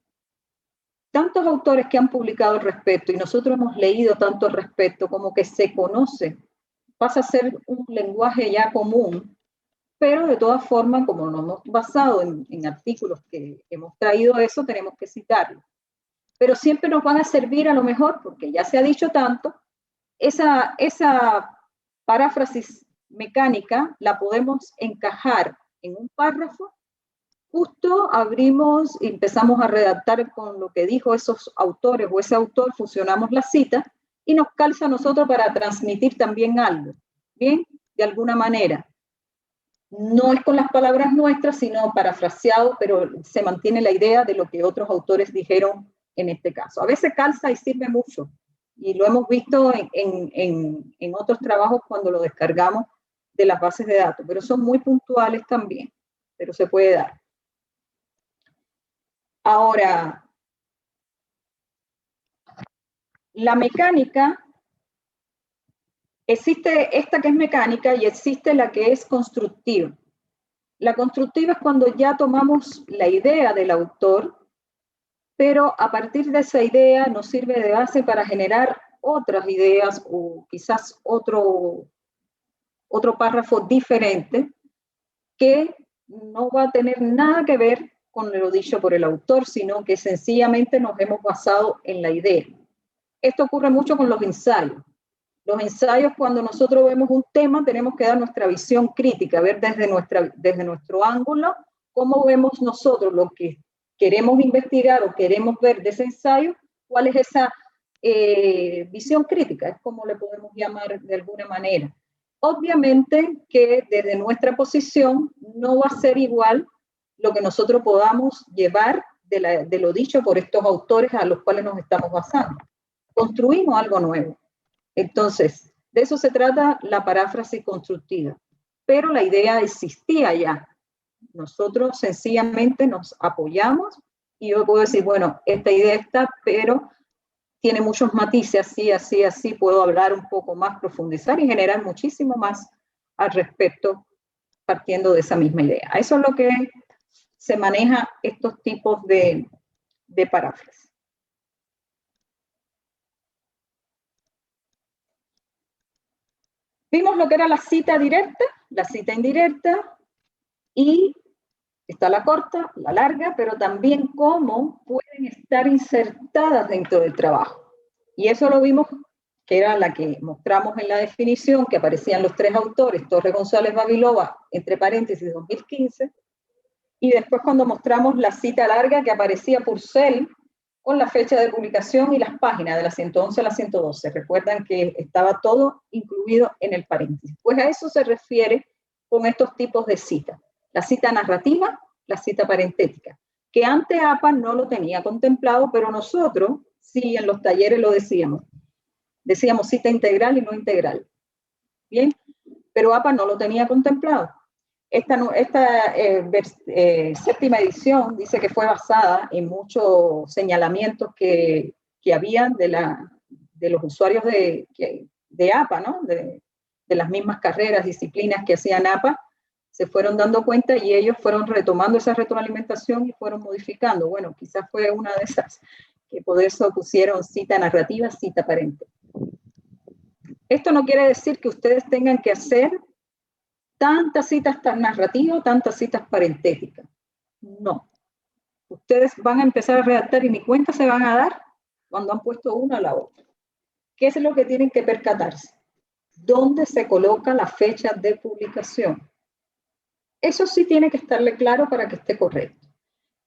Speaker 1: tantos autores que han publicado al respecto y nosotros hemos leído tanto al respecto como que se conoce, pasa a ser un lenguaje ya común, pero de todas formas, como nos hemos basado en artículos que hemos traído eso, tenemos que citarlo. Pero siempre nos van a servir a lo mejor, porque ya se ha dicho tanto, esa paráfrasis mecánica la podemos encajar en un párrafo, justo abrimos y empezamos a redactar con lo que dijo esos autores o ese autor, fusionamos la cita y nos calza a nosotros para transmitir también algo, ¿bien? De alguna manera. No es con las palabras nuestras, sino parafraseado, pero se mantiene la idea de lo que otros autores dijeron en este caso. A veces calza y sirve mucho, y lo hemos visto en otros trabajos cuando lo descargamos de las bases de datos, pero son muy puntuales también, pero se puede dar. Ahora, la mecánica, existe esta que es mecánica y existe la que es constructiva. La constructiva es cuando ya tomamos la idea del autor, pero a partir de esa idea nos sirve de base para generar otras ideas o quizás otro párrafo diferente que no va a tener nada que ver con lo dicho por el autor, sino que sencillamente nos hemos basado en la idea. Esto ocurre mucho con los ensayos. Los ensayos, cuando nosotros vemos un tema, tenemos que dar nuestra visión crítica, ver desde nuestro ángulo cómo vemos nosotros lo que queremos investigar o queremos ver de ese ensayo, cuál es esa visión crítica, es como le podemos llamar de alguna manera. Obviamente que desde nuestra posición no va a ser igual lo que nosotros podamos llevar de lo dicho por estos autores a los cuales nos estamos basando. Construimos algo nuevo. Entonces, de eso se trata la paráfrasis constructiva. Pero la idea existía ya. Nosotros sencillamente nos apoyamos y yo puedo decir, bueno, esta idea está, pero tiene muchos matices, así, así, así, puedo hablar un poco más, profundizar y generar muchísimo más al respecto partiendo de esa misma idea. Eso es lo que se maneja estos tipos de paráfrasis. Vimos lo que era la cita directa, la cita indirecta, y está la corta, la larga, pero también cómo pueden estar insertadas dentro del trabajo. Y eso lo vimos, que era la que mostramos en la definición, que aparecían los tres autores, Torres, González, Babilova, entre paréntesis, 2015, y después cuando mostramos la cita larga que aparecía Purcell, con la fecha de publicación y las páginas de la 111 a la 112. Recuerdan que estaba todo incluido en el paréntesis. Pues a eso se refiere con estos tipos de citas. La cita narrativa, la cita parentética, que antes APA no lo tenía contemplado, pero nosotros sí en los talleres lo decíamos. Decíamos cita integral y no integral. Bien, pero APA no lo tenía contemplado. Esta séptima edición dice que fue basada en muchos señalamientos que habían de los usuarios de APA, ¿no? De las mismas carreras, disciplinas que hacían APA, se fueron dando cuenta y ellos fueron retomando esa retroalimentación y fueron modificando. Bueno, quizás fue una de esas que por eso pusieron cita narrativa, cita parentética. Esto no quiere decir que ustedes tengan que hacer tantas citas narrativas, tantas citas parentéticas. No. Ustedes van a empezar a redactar y ni cuenta se van a dar cuando han puesto una a la otra. ¿Qué es lo que tienen que percatarse? ¿Dónde se coloca la fecha de publicación? Eso sí tiene que estarle claro para que esté correcto.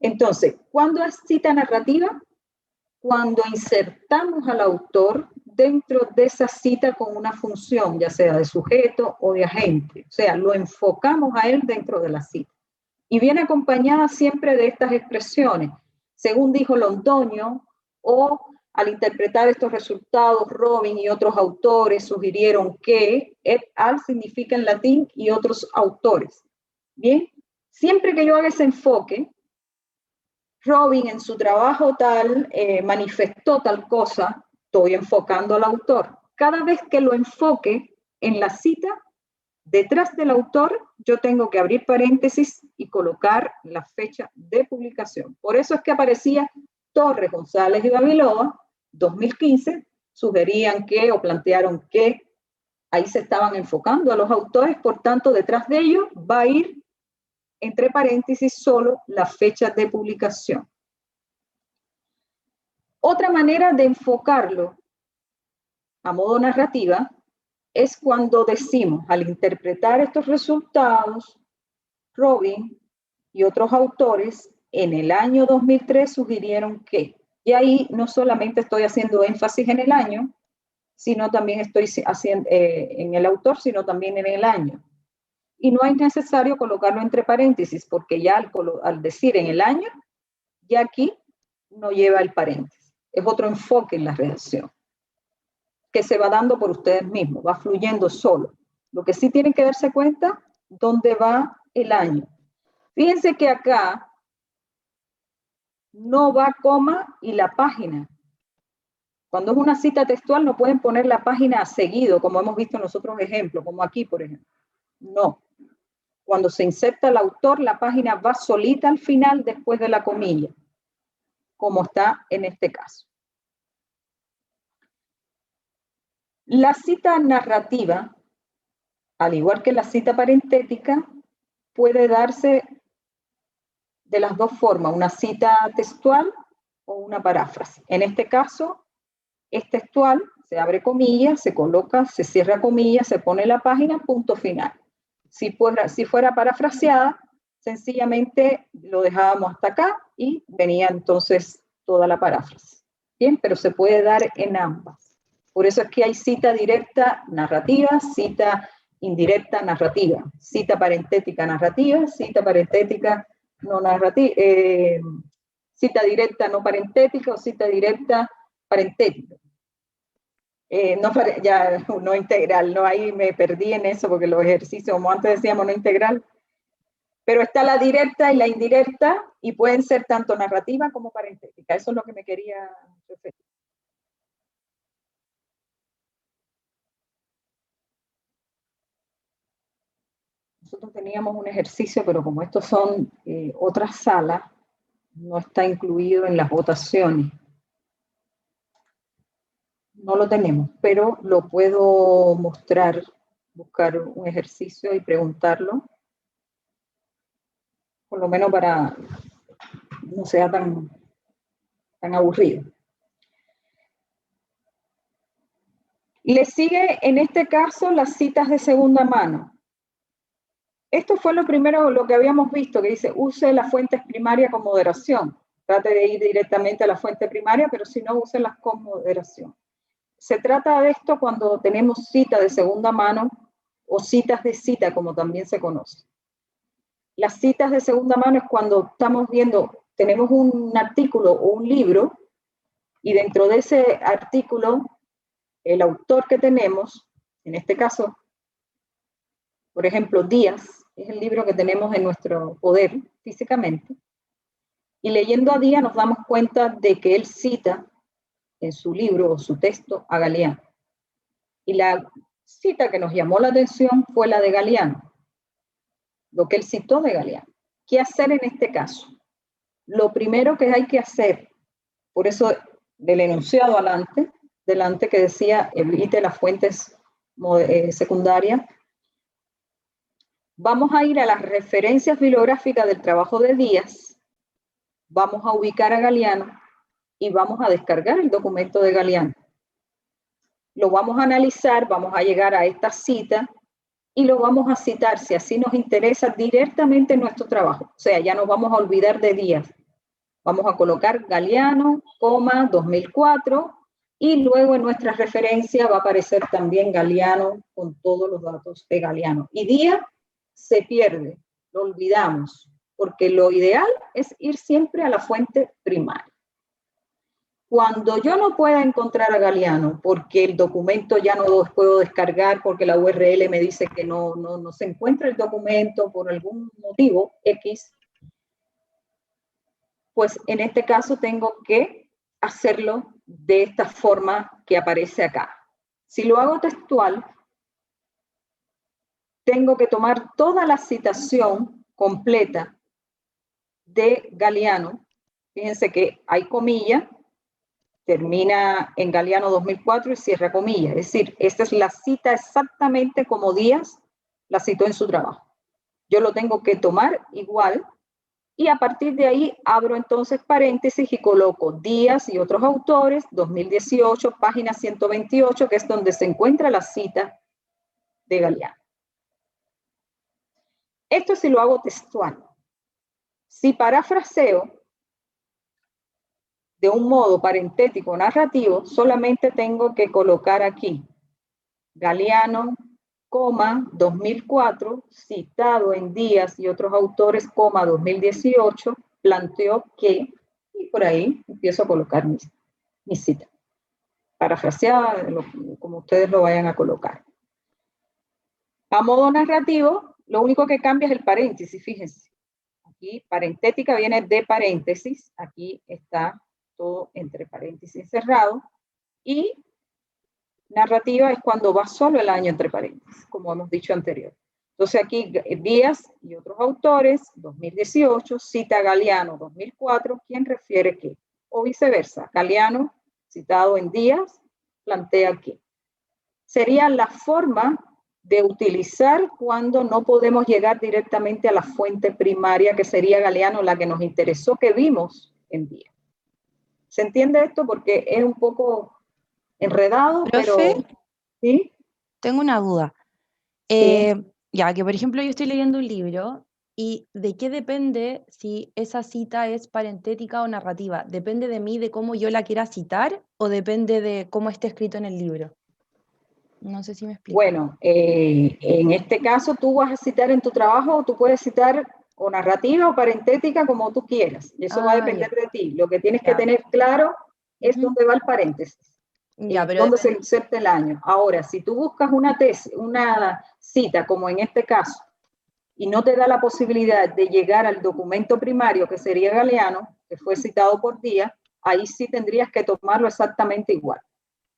Speaker 1: Entonces, ¿cuándo es cita narrativa? Cuando insertamos al autor dentro de esa cita con una función, ya sea de sujeto o de agente. O sea, lo enfocamos a él dentro de la cita. Y viene acompañada siempre de estas expresiones. Según dijo Londoño, o al interpretar estos resultados, Robin y otros autores sugirieron que et al significa en latín y otros autores. Bien, siempre que yo haga ese enfoque, Robin en su trabajo tal manifestó tal cosa, estoy enfocando al autor. Cada vez que lo enfoque en la cita, detrás del autor yo tengo que abrir paréntesis y colocar la fecha de publicación. Por eso es que aparecía Torres, González y Babiloa, 2015, sugerían que o plantearon que ahí se estaban enfocando a los autores, por tanto detrás de ellos va a ir entre paréntesis solo la fecha de publicación. Otra manera de enfocarlo a modo narrativa es cuando decimos, al interpretar estos resultados, Robin y otros autores en el año 2003 sugirieron que, y ahí no solamente estoy haciendo énfasis en el año, sino también estoy haciendo en el autor, sino también en el año. Y no es necesario colocarlo entre paréntesis, porque ya al decir en el año, ya aquí no lleva el paréntesis. Es otro enfoque en la redacción, que se va dando por ustedes mismos, va fluyendo solo. Lo que sí tienen que darse cuenta, dónde va el año. Fíjense que acá no va coma y la página. Cuando es una cita textual no pueden poner la página seguido, como hemos visto en los otros ejemplos, como aquí, por ejemplo. No. Cuando se inserta el autor, la página va solita al final después de la comilla, como está en este caso. La cita narrativa, al igual que la cita parentética, puede darse de las dos formas, una cita textual o una paráfrasis. En este caso, es textual, se abre comillas, se coloca, se cierra comillas, se pone la página, punto final. Si fuera parafraseada, sencillamente lo dejábamos hasta acá y venía entonces toda la paráfrasis. Bien, pero se puede dar en ambas. Por eso es que hay cita directa narrativa, cita indirecta narrativa, cita parentética narrativa, cita parentética no narrativa, cita directa no parentética o cita directa parentética. No integral, no, ahí me perdí en eso porque los ejercicios, como antes decíamos, no integral, pero está la directa y la indirecta y pueden ser tanto narrativa como parentética. Eso es lo que me quería referir. Nosotros teníamos un ejercicio, pero como estos son otras salas, no está incluido en las votaciones. No lo tenemos, pero lo puedo mostrar, buscar un ejercicio y preguntarlo, por lo menos para no sea tan aburrido. Le sigue en este caso las citas de segunda mano. Esto fue lo primero, lo que habíamos visto, que dice, use las fuentes primarias con moderación. Trate de ir directamente a la fuente primaria, pero si no, úselas con moderación. Se trata de esto cuando tenemos cita de segunda mano o citas de cita, como también se conoce. Las citas de segunda mano es cuando estamos viendo, tenemos un artículo o un libro, y dentro de ese artículo, el autor que tenemos, en este caso, por ejemplo, Díaz, es el libro que tenemos en nuestro poder físicamente, y leyendo a Díaz nos damos cuenta de que él cita en su libro o su texto a Galeano. Y la cita que nos llamó la atención fue la de Galeano, lo que él citó de Galeano. ¿Qué hacer en este caso? Lo primero que hay que hacer, por eso del enunciado delante que decía evite las fuentes secundarias, Vamos a ir a las referencias bibliográficas del trabajo de Díaz, vamos a ubicar a Galeano y vamos a descargar el documento de Galeano. Lo vamos a analizar, vamos a llegar a esta cita y lo vamos a citar, si así nos interesa, directamente en nuestro trabajo. O sea, ya nos vamos a olvidar de Díaz. Vamos a colocar Galeano, 2004, y luego en nuestra referencia va a aparecer también Galeano con todos los datos de Galeano. Y Díaz se pierde, lo olvidamos, porque lo ideal es ir siempre a la fuente primaria. Cuando yo no pueda encontrar a Galeano, porque el documento ya no lo puedo descargar, porque la URL me dice que no se encuentra el documento por algún motivo X, pues en este caso tengo que hacerlo de esta forma que aparece acá. Si lo hago textual, tengo que tomar toda la citación completa de Galeano. Fíjense que hay comilla, termina en Galeano 2004 y cierra comilla. Es decir, esta es la cita exactamente como Díaz la citó en su trabajo. Yo lo tengo que tomar igual y a partir de ahí abro entonces paréntesis y coloco Díaz y otros autores, 2018, página 128, que es donde se encuentra la cita de Galeano. Esto sí lo hago textual. Si parafraseo de un modo parentético narrativo, solamente tengo que colocar aquí Galeano, 2004, citado en Díaz y otros autores, 2018, planteó que, y por ahí empiezo a colocar mi cita. Parafraseada, como ustedes lo vayan a colocar. A modo narrativo, lo único que cambia es el paréntesis, fíjense. Aquí parentética viene de paréntesis, aquí está todo entre paréntesis cerrado, y narrativa es cuando va solo el año entre paréntesis, como hemos dicho anterior. Entonces aquí Díaz y otros autores, 2018, cita Galeano, 2004, ¿quién refiere qué? O viceversa, Galeano, citado en Díaz, plantea qué. Sería la forma de utilizar cuando no podemos llegar directamente a la fuente primaria, que sería Galeano, la que nos interesó, que vimos en Díaz. ¿Se entiende esto? Porque es un poco enredado,
Speaker 4: Profe,
Speaker 1: pero ¿sí?
Speaker 4: tengo una duda.
Speaker 1: Sí.
Speaker 4: Ya que por ejemplo yo estoy leyendo un libro y ¿de qué depende si esa cita es parentética o narrativa? ¿Depende de mí, de cómo yo la quiera citar o depende de cómo esté escrito en el libro? No sé si me explico.
Speaker 1: Bueno, en este caso tú vas a citar en tu trabajo, tú puedes citar o narrativa o parentética como tú quieras. Y eso va a depender de ti. Lo que tienes que tener claro es dónde va el paréntesis. Dónde se inserta el año. Ahora, si tú buscas una tesis, una cita, como en este caso, y no te da la posibilidad de llegar al documento primario, que sería Galeano, que fue citado por Díaz, ahí sí tendrías que tomarlo exactamente igual,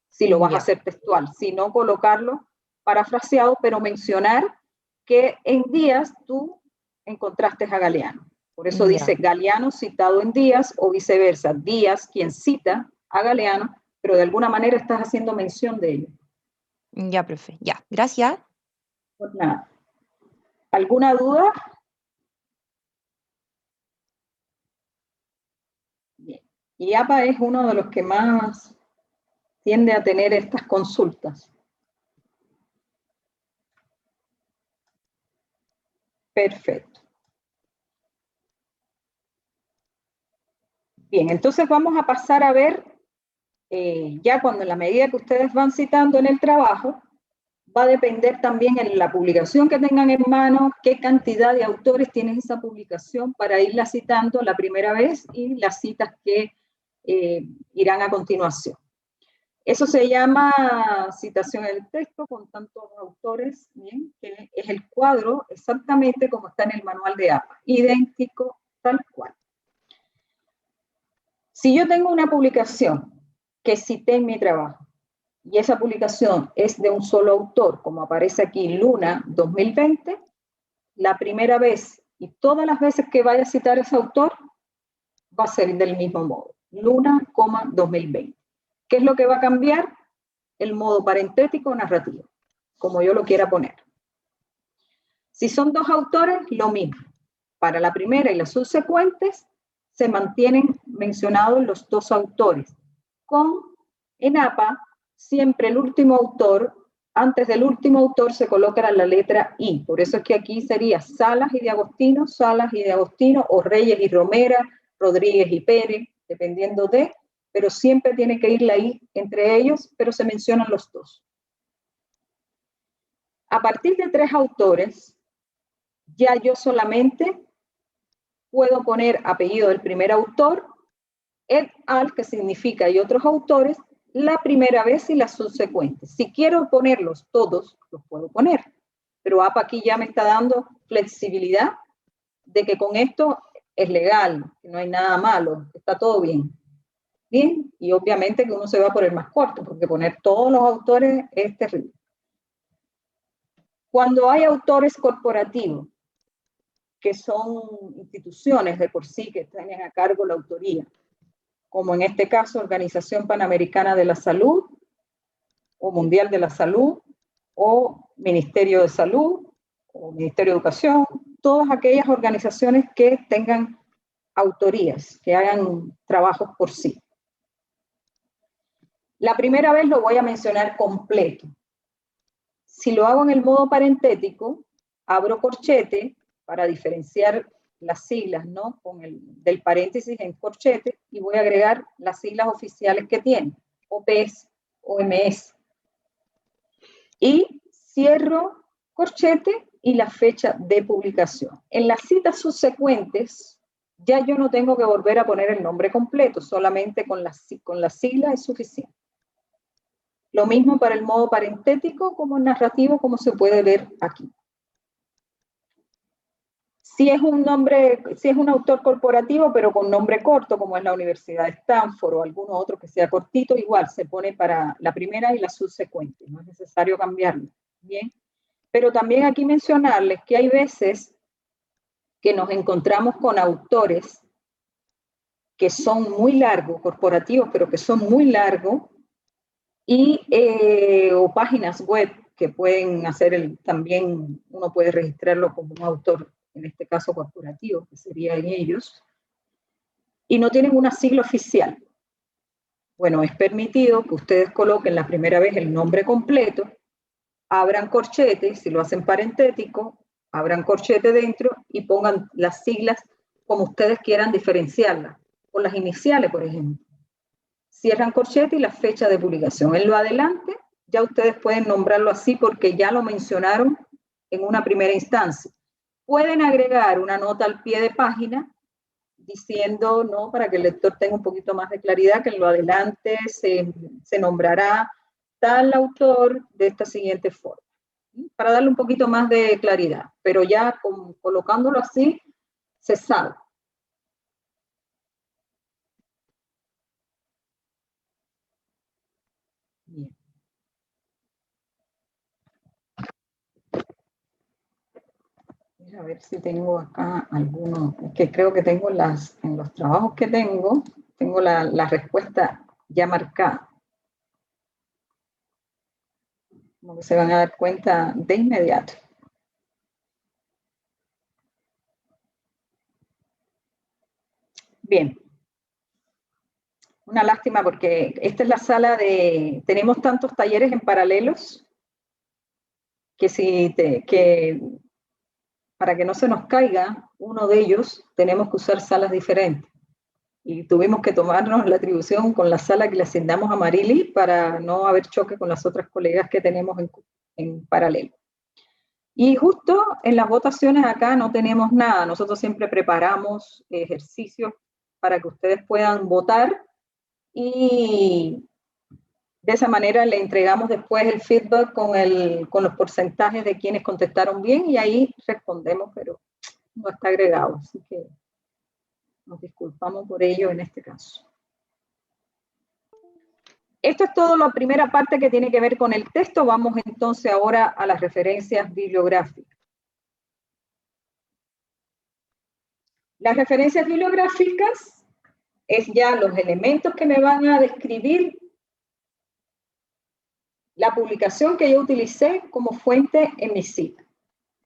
Speaker 1: si lo vas a hacer textual, si no colocarlo parafraseado, pero mencionar que en Díaz tú encontraste a Galeano. Por eso dice Galeano citado en Díaz o viceversa, Díaz quien cita a Galeano, pero de alguna manera estás haciendo mención de ello.
Speaker 4: Ya, profe. Ya, gracias.
Speaker 1: Pues nada. ¿Alguna duda? Bien. IAPA es uno de los que más tiende a tener estas consultas. Perfecto. Bien, entonces vamos a pasar a ver, ya cuando en la medida que ustedes van citando en el trabajo, va a depender también en la publicación que tengan en mano, qué cantidad de autores tiene esa publicación para irla citando la primera vez y las citas que irán a continuación. Eso se llama citación en el texto con tantos autores, ¿bien? Que es el cuadro exactamente como está en el manual de APA, idéntico tal cual. Si yo tengo una publicación que cité en mi trabajo y esa publicación es de un solo autor, como aparece aquí, Luna 2020, la primera vez y todas las veces que vaya a citar ese autor va a ser del mismo modo, Luna, 2020. ¿Qué es lo que va a cambiar? El modo parentético narrativo, como yo lo quiera poner. Si son dos autores, lo mismo. Para la primera y las subsecuentes, se mantienen mencionados los dos autores. En APA, siempre el último autor, antes del último autor se coloca la letra I. Por eso es que aquí sería Salas y de Agostino, o Reyes y Romera, Rodríguez y Pérez, dependiendo de, pero siempre tiene que ir la I entre ellos, pero se mencionan los dos. A partir de 3 autores, ya yo solamente puedo poner apellido del primer autor, et al, que significa y otros autores, la primera vez y las subsecuentes. Si quiero ponerlos todos, los puedo poner. Pero APA aquí ya me está dando flexibilidad de que con esto es legal, que no hay nada malo, está todo bien. Bien, y obviamente que uno se va por el más corto, porque poner todos los autores es terrible. Cuando hay autores corporativos, que son instituciones de por sí que tienen a cargo la autoría, como en este caso Organización Panamericana de la Salud, o Mundial de la Salud, o Ministerio de Salud, o Ministerio de Educación, todas aquellas organizaciones que tengan autorías, que hagan trabajos por sí. La primera vez lo voy a mencionar completo. Si lo hago en el modo parentético, abro corchete para diferenciar las siglas, ¿no? Con del paréntesis en corchete, y voy a agregar las siglas oficiales que tiene, OPS, OMS. Y cierro corchete y la fecha de publicación. En las citas subsecuentes, ya yo no tengo que volver a poner el nombre completo, solamente con las siglas es suficiente. Lo mismo para el modo parentético como narrativo, como se puede ver aquí. Si es un autor corporativo, pero con nombre corto, como es la Universidad de Stanford o alguno otro que sea cortito, igual se pone para la primera y la subsecuente. No es necesario cambiarlo. Bien. Pero también aquí mencionarles que hay veces que nos encontramos con autores que son muy largos, corporativos, pero que son muy largos, y o páginas web que pueden hacer también uno puede registrarlo como un autor, en este caso corporativo, que sería en ellos, y no tienen una sigla oficial. Bueno, es permitido que ustedes coloquen la primera vez el nombre completo, abran corchete, si lo hacen parentético, abran corchete dentro y pongan las siglas como ustedes quieran diferenciarlas, con las iniciales, por ejemplo. Cierran corchete y la fecha de publicación. En lo adelante, ya ustedes pueden nombrarlo así porque ya lo mencionaron en una primera instancia. Pueden agregar una nota al pie de página diciendo, no, para que el lector tenga un poquito más de claridad, que en lo adelante se nombrará tal autor de esta siguiente forma, para darle un poquito más de claridad, pero ya colocándolo así, se sabe. Bien. A ver si tengo acá alguno, que creo que tengo en los trabajos que tengo la respuesta ya marcada. Como que se van a dar cuenta de inmediato. Bien. Una lástima porque esta es la sala tenemos tantos talleres en paralelos que para que no se nos caiga uno de ellos, tenemos que usar salas diferentes. Y tuvimos que tomarnos la atribución con la sala que le asignamos a Marily para no haber choque con las otras colegas que tenemos en paralelo. Y justo en las votaciones acá no tenemos nada. Nosotros siempre preparamos ejercicios para que ustedes puedan votar y de esa manera le entregamos después el feedback con los porcentajes de quienes contestaron bien y ahí respondemos, pero no está agregado, así que nos disculpamos por ello en este caso. Esto es todo la primera parte que tiene que ver con el texto. Vamos entonces ahora a las referencias bibliográficas. Las referencias bibliográficas es ya los elementos que me van a describir la publicación que yo utilicé como fuente en mi cita.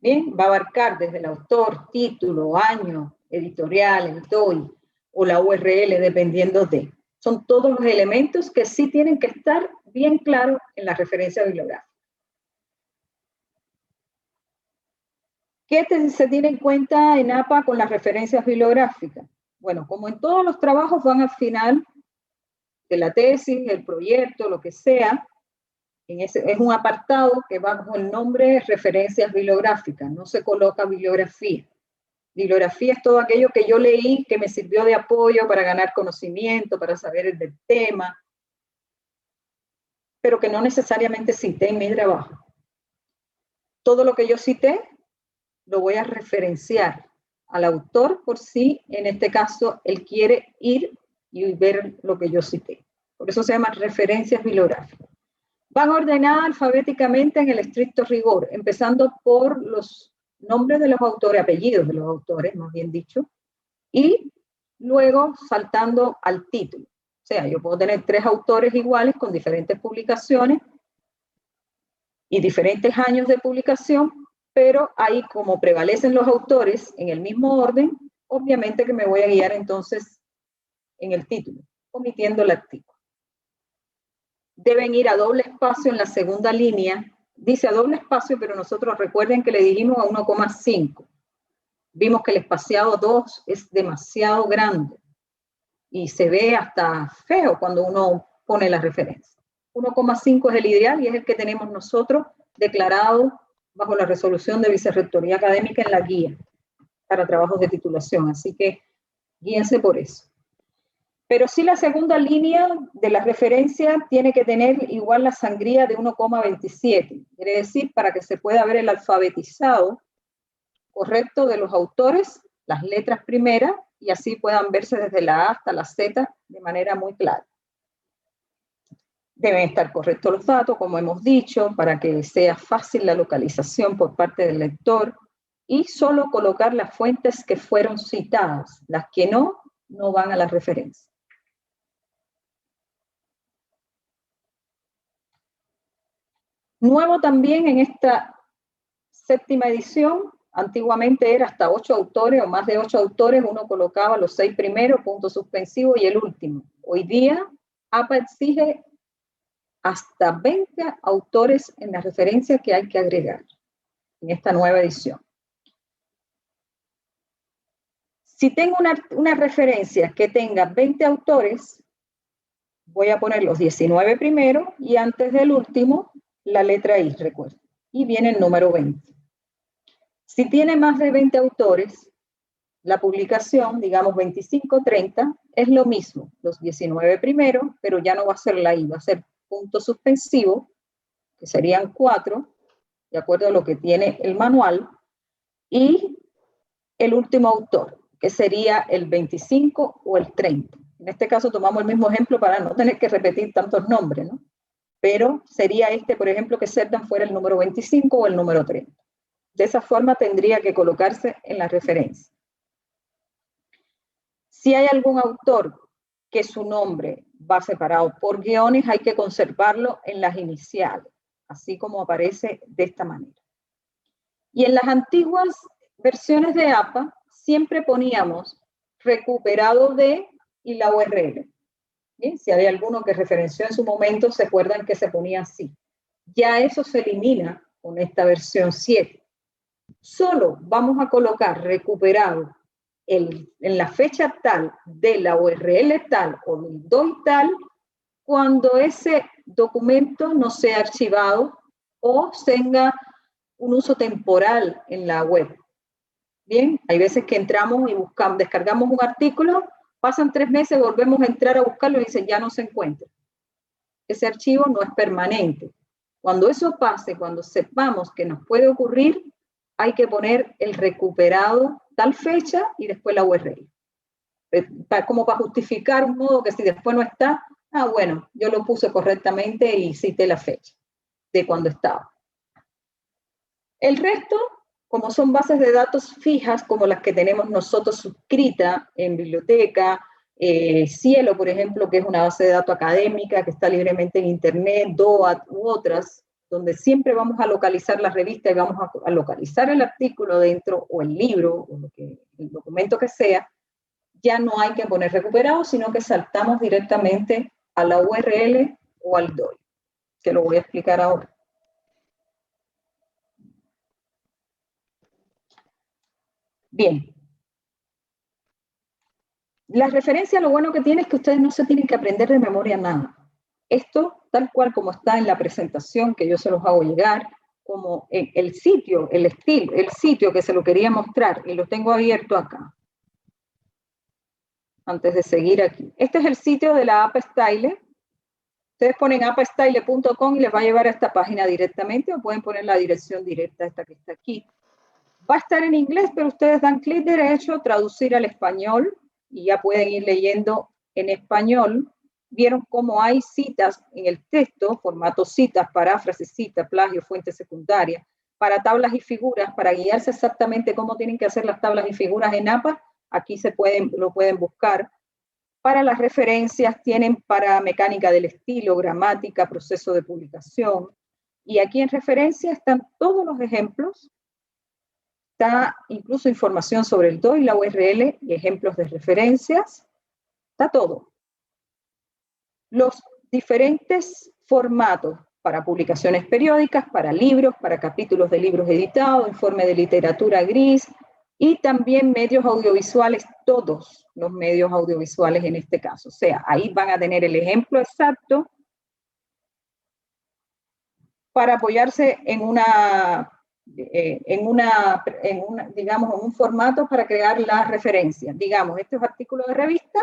Speaker 1: Bien, va a abarcar desde el autor, título, año, editorial, el DOI o la URL, dependiendo de. Son todos los elementos que sí tienen que estar bien claros en la referencia bibliográfica. ¿Qué se tiene en cuenta en APA con las referencias bibliográficas? Bueno, como en todos los trabajos van al final de la tesis, el proyecto, lo que sea, es un apartado que va bajo el nombre referencias bibliográficas, no se coloca bibliografía. Bibliografía es todo aquello que yo leí que me sirvió de apoyo para ganar conocimiento, para saber del tema, pero que no necesariamente cité en mi trabajo. Todo lo que yo cité lo voy a referenciar al autor por si, en este caso, él quiere ir y ver lo que yo cité. Por eso se llama referencias bibliográficas. Van ordenadas alfabéticamente en el estricto rigor, empezando por los nombres de los autores, apellidos de los autores, más bien dicho, y luego saltando al título. O sea, yo puedo tener 3 autores iguales con diferentes publicaciones y diferentes años de publicación, pero ahí como prevalecen los autores en el mismo orden, obviamente que me voy a guiar entonces en el título, omitiendo el artículo. Deben ir a doble espacio en la segunda línea. Dice a doble espacio, pero nosotros recuerden que le dijimos a 1,5. Vimos que el espaciado 2 es demasiado grande y se ve hasta feo cuando uno pone la referencia. 1,5 es el ideal y es el que tenemos nosotros declarado bajo la resolución de Vicerrectoría Académica en la guía para trabajos de titulación. Así que guíense por eso. Pero sí la segunda línea de la referencia tiene que tener igual la sangría de 1,27. Quiere decir, para que se pueda ver el alfabetizado correcto de los autores, las letras primeras, y así puedan verse desde la A hasta la Z de manera muy clara. Deben estar correctos los datos, como hemos dicho, para que sea fácil la localización por parte del lector, y solo colocar las fuentes que fueron citadas. Las que no van a la referencia. Nuevo también en esta 7ª edición, antiguamente era hasta 8 autores o más de 8 autores, uno colocaba los 6 primeros, punto suspensivo y el último. Hoy día, APA exige hasta 20 autores en la referencia que hay que agregar en esta nueva edición. Si tengo una referencia que tenga 20 autores, voy a poner los 19 primeros y antes del último, la letra I, recuerden. Y viene el número 20. Si tiene más de 20 autores, la publicación, digamos 25, 30, es lo mismo. Los 19 primeros, pero ya no va a ser la I, va a ser punto suspensivo, que serían 4, de acuerdo a lo que tiene el manual, y el último autor, que sería el 25 o el 30. En este caso tomamos el mismo ejemplo para no tener que repetir tantos nombres, ¿no? Pero sería este, por ejemplo, que Cerdan fuera el número 25 o el número 30. De esa forma tendría que colocarse en la referencia. Si hay algún autor que su nombre va separado por guiones, hay que conservarlo en las iniciales, así como aparece de esta manera. Y en las antiguas versiones de APA, siempre poníamos recuperado de y la URL. ¿Bien? Si hay alguno que referenció en su momento, se acuerdan que se ponía así. Ya eso se elimina con esta versión 7. Solo vamos a colocar recuperado en la fecha tal de la URL tal o del DOI tal cuando ese documento no sea archivado o tenga un uso temporal en la web. Bien, hay veces que entramos y buscamos, descargamos un artículo, pasan 3 meses, volvemos a entrar a buscarlo y dicen ya no se encuentra. Ese archivo no es permanente. Cuando eso pase, cuando sepamos que nos puede ocurrir, hay que poner el recuperado tal fecha y después la URL. Como para justificar un modo que si después no está, bueno, yo lo puse correctamente y cité la fecha de cuando estaba. El resto, como son bases de datos fijas, como las que tenemos nosotros suscritas en biblioteca, Cielo, por ejemplo, que es una base de datos académica que está libremente en internet, DOAT u otras, donde siempre vamos a localizar la revista y vamos a localizar el artículo dentro, o el libro, o el documento que sea, ya no hay que poner recuperado, sino que saltamos directamente a la URL o al DOI, que lo voy a explicar ahora. Bien. La referencia, lo bueno que tiene es que ustedes no se tienen que aprender de memoria nada. Esto, tal cual como está en la presentación, que yo se los hago llegar, como el sitio, el estilo, el sitio que se lo quería mostrar, y lo tengo abierto acá, antes de seguir aquí. Este es el sitio de la AppStyle. Ustedes ponen appstyle.com y les va a llevar a esta página directamente, o pueden poner la dirección directa, esta que está aquí. Va a estar en inglés, pero ustedes dan clic derecho, traducir al español, y ya pueden ir leyendo en español. Vieron cómo hay citas en el texto, formato citas, paráfrasis, cita, plagio, fuente secundaria, para tablas y figuras, para guiarse exactamente cómo tienen que hacer las tablas y figuras en APA. Aquí lo pueden buscar. Para las referencias tienen para mecánica del estilo, gramática, proceso de publicación. Y aquí en referencia están todos los ejemplos. Está incluso información sobre el DOI, la URL y ejemplos de referencias. Está todo. Los diferentes formatos para publicaciones periódicas, para libros, para capítulos de libros editados, informe de literatura gris, y también medios audiovisuales, todos los medios audiovisuales en este caso. O sea, ahí van a tener el ejemplo exacto para apoyarse en digamos, en un formato para crear las referencias. Digamos, este es un artículo de revista.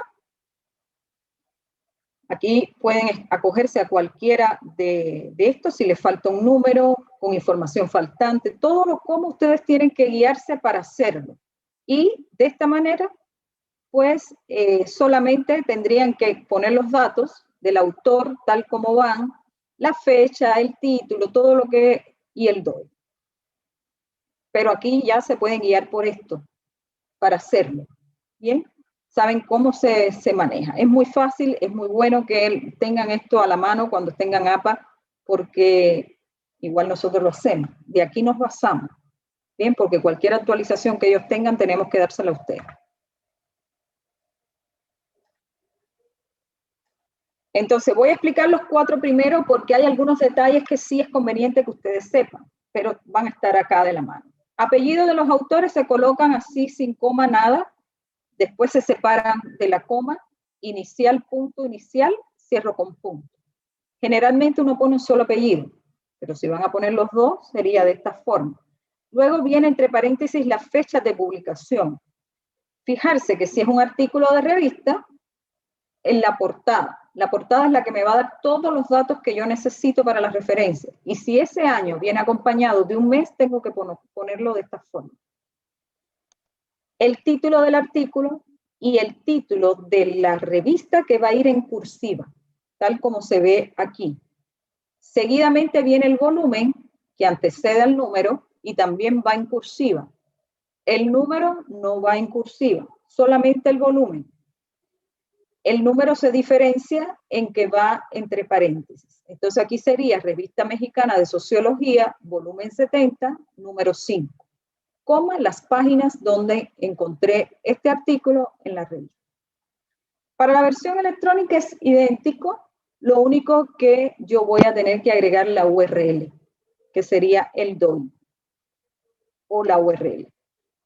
Speaker 1: Aquí pueden acogerse a cualquiera de estos, si les falta un número, con información faltante, todo cómo ustedes tienen que guiarse para hacerlo. Y de esta manera, pues solamente tendrían que poner los datos del autor tal como van, la fecha, el título, todo lo que, y el DOI. Pero aquí ya se pueden guiar por esto, para hacerlo. ¿Bien? Saben cómo se maneja. Es muy fácil, es muy bueno que tengan esto a la mano cuando tengan APA, porque igual nosotros lo hacemos. De aquí nos basamos. Bien, porque cualquier actualización que ellos tengan, tenemos que dársela a ustedes. Entonces, voy a explicar los 4 primero, porque hay algunos detalles que sí es conveniente que ustedes sepan, pero van a estar acá de la mano. Apellidos de los autores se colocan así, sin coma, nada. Después se separan de la coma, inicial, punto, inicial, cierro con punto. Generalmente uno pone un solo apellido, pero si van a poner los dos, sería de esta forma. Luego viene entre paréntesis la fecha de publicación. Fijarse que si es un artículo de revista, en la portada. La portada es la que me va a dar todos los datos que yo necesito para las referencias. Y si ese año viene acompañado de un mes, tengo que ponerlo de esta forma. El título del artículo y el título de la revista, que va a ir en cursiva, tal como se ve aquí. Seguidamente viene el volumen, que antecede al número, y también va en cursiva. El número no va en cursiva, solamente el volumen. El número se diferencia en que va entre paréntesis. Entonces aquí sería Revista Mexicana de Sociología, volumen 70, número 5. Coma las páginas donde encontré este artículo en la revista. Para la versión electrónica es idéntico, lo único que yo voy a tener que agregar la URL, que sería el DOI o la URL.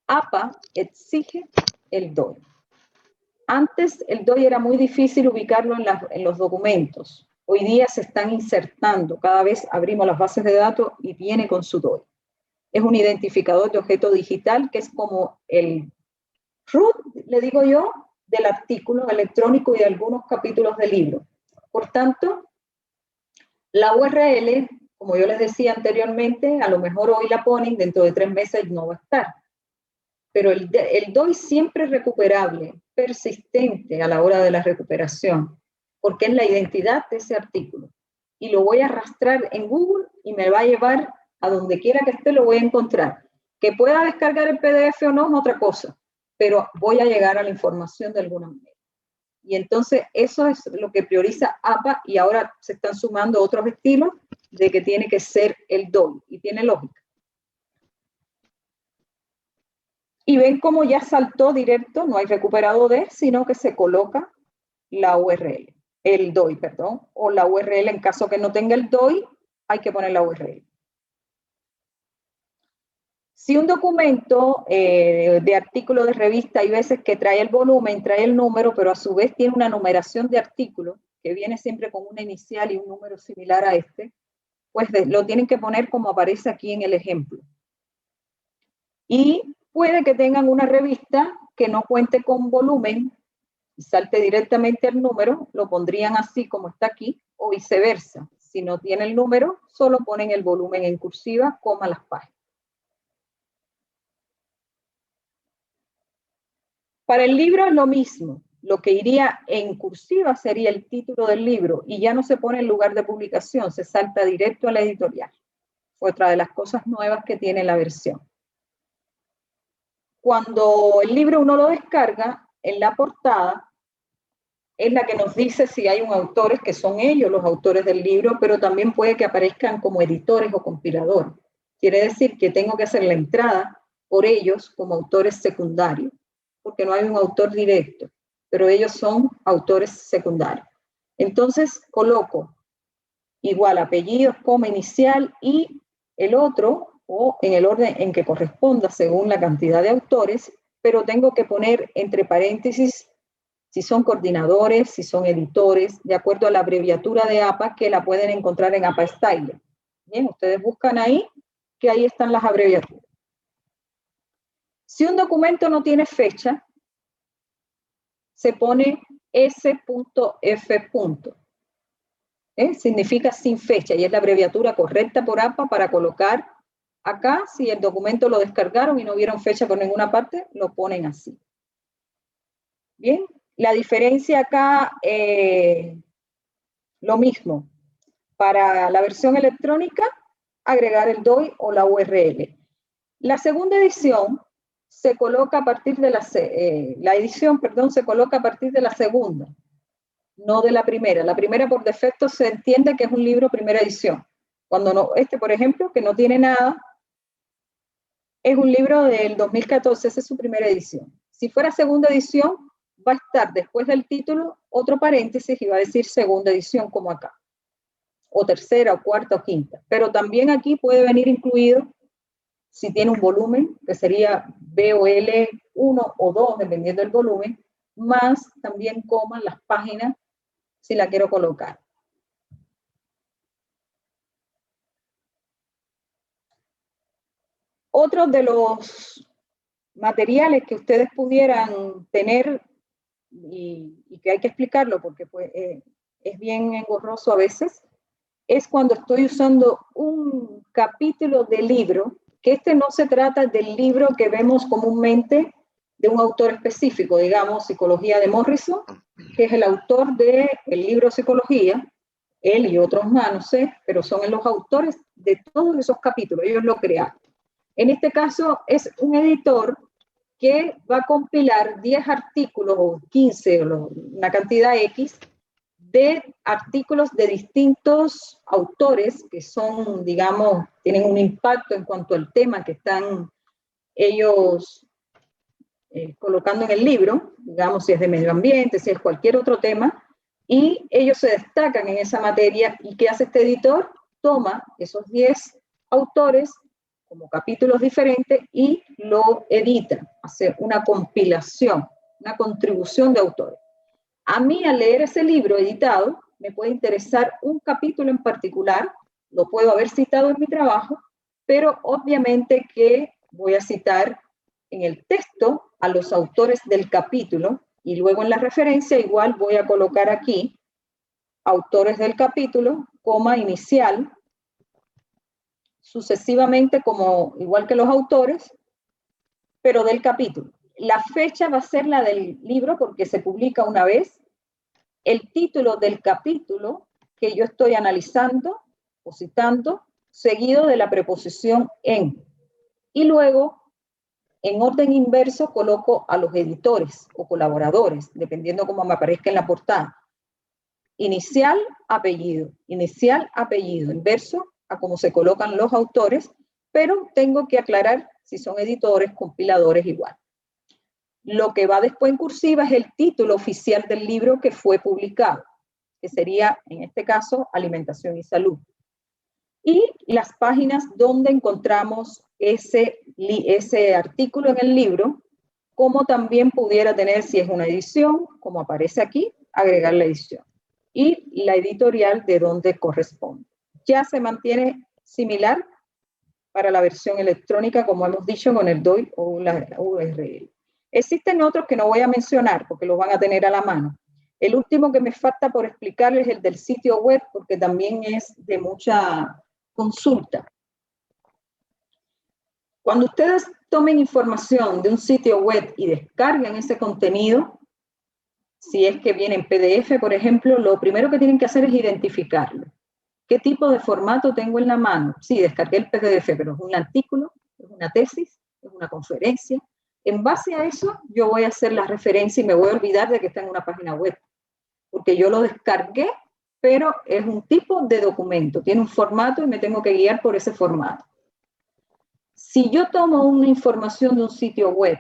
Speaker 1: APA exige el DOI. Antes el DOI era muy difícil ubicarlo en los documentos. Hoy día se están insertando, cada vez abrimos las bases de datos y viene con su DOI. Es un identificador de objeto digital que es como el root, le digo yo, del artículo electrónico y de algunos capítulos del libro. Por tanto, la URL, como yo les decía anteriormente, a lo mejor hoy la ponen, dentro de 3 meses no va a estar. Pero el DOI siempre es recuperable, persistente a la hora de la recuperación, porque es la identidad de ese artículo. Y lo voy a arrastrar en Google y me va a llevar a donde quiera que esté, lo voy a encontrar. Que pueda descargar el PDF o no es otra cosa, pero voy a llegar a la información de alguna manera. Y entonces eso es lo que prioriza APA, y ahora se están sumando otros estilos de que tiene que ser el DOI, y tiene lógica. Y ven cómo ya saltó directo, no hay recuperado de, sino que se coloca la URL, el DOI, perdón, o la URL en caso que no tenga el DOI, hay que poner la URL. Si un documento de artículo de revista, hay veces que trae el volumen, trae el número, pero a su vez tiene una numeración de artículos, que viene siempre con una inicial y un número similar a este, pues lo tienen que poner como aparece aquí en el ejemplo. Y puede que tengan una revista que no cuente con volumen y salte directamente el número, lo pondrían así como está aquí, o viceversa. Si no tiene el número, solo ponen el volumen en cursiva, coma las páginas. Para el libro es lo mismo. Lo que iría en cursiva sería el título del libro y ya no se pone en lugar de publicación, se salta directo a la editorial. Fue otra de las cosas nuevas que tiene la versión. Cuando el libro uno lo descarga, en la portada es la que nos dice si hay un autores, que son ellos los autores del libro, pero también puede que aparezcan como editores o compiladores. Quiere decir que tengo que hacer la entrada por ellos como autores secundarios, porque no hay un autor directo, pero ellos son autores secundarios. Entonces coloco igual apellidos, coma inicial y el otro, o en el orden en que corresponda según la cantidad de autores, pero tengo que poner entre paréntesis si son coordinadores, si son editores, de acuerdo a la abreviatura de APA, que la pueden encontrar en APA Style. Bien, ustedes buscan ahí, que ahí están las abreviaturas. Si un documento no tiene fecha, se pone S.F. Significa sin fecha, y es la abreviatura correcta por APA para colocar acá. Si el documento lo descargaron y no vieron fecha por ninguna parte, lo ponen así. Bien, la diferencia acá, lo mismo. Para la versión electrónica, agregar el DOI o la URL. La segunda edición se coloca a partir de la edición, perdón, se coloca a partir de la segunda, no de la primera. La primera por defecto se entiende que es un libro primera edición. Cuando no, este por ejemplo, que no tiene nada, es un libro del 2014, esa es su primera edición. Si fuera segunda edición, va a estar después del título otro paréntesis y va a decir segunda edición como acá. O tercera, o cuarta, o quinta. Pero también aquí puede venir incluido si tiene un volumen, que sería BOL 1 o 2, dependiendo del volumen, más también coman las páginas si la quiero colocar. Otros de los materiales que ustedes pudieran tener y que hay que explicarlo porque pues, es bien engorroso a veces, es cuando estoy usando un capítulo de libro, que este no se trata del libro que vemos comúnmente de un autor específico, digamos, Psicología de Morrison, que es el autor del libro Psicología, él y otros más, no sé, pero son los autores de todos esos capítulos, ellos lo crearon. En este caso es un editor que va a compilar 10 artículos o 15, una cantidad X, de artículos de distintos autores que son, digamos, tienen un impacto en cuanto al tema que están ellos colocando en el libro, digamos, si es de medio ambiente, si es cualquier otro tema, y ellos se destacan en esa materia. ¿Y qué hace este editor? Toma esos 10 autores como capítulos diferentes y lo edita, hace una compilación, una contribución de autores. A mí, al leer ese libro editado, me puede interesar un capítulo en particular, lo puedo haber citado en mi trabajo, pero obviamente que voy a citar en el texto a los autores del capítulo y luego en la referencia igual voy a colocar aquí autores del capítulo, coma inicial, sucesivamente como igual que los autores, pero del capítulo. La fecha va a ser la del libro porque se publica una vez, el título del capítulo que yo estoy analizando o citando, seguido de la preposición en. Y luego, en orden inverso, coloco a los editores o colaboradores, dependiendo cómo me aparezca en la portada. Inicial, apellido, inverso, a cómo se colocan los autores, pero tengo que aclarar si son editores, compiladores, igual. Lo que va después en cursiva es el título oficial del libro que fue publicado, que sería, en este caso, Alimentación y Salud. Y las páginas donde encontramos ese artículo en el libro, como también pudiera tener, si es una edición, como aparece aquí, agregar la edición. Y la editorial de donde corresponde. Ya se mantiene similar para la versión electrónica, como hemos dicho, con el DOI o la URL. Existen otros que no voy a mencionar porque los van a tener a la mano. El último que me falta por explicarles es el del sitio web, porque también es de mucha consulta. Cuando ustedes tomen información de un sitio web y descarguen ese contenido, si es que viene en PDF, por ejemplo, lo primero que tienen que hacer es identificarlo. ¿Qué tipo de formato tengo en la mano? Sí, descargué el PDF, pero es un artículo, es una tesis, es una conferencia. En base a eso, yo voy a hacer la referencia y me voy a olvidar de que está en una página web, porque yo lo descargué, pero es un tipo de documento, tiene un formato y me tengo que guiar por ese formato. Si yo tomo una información de un sitio web,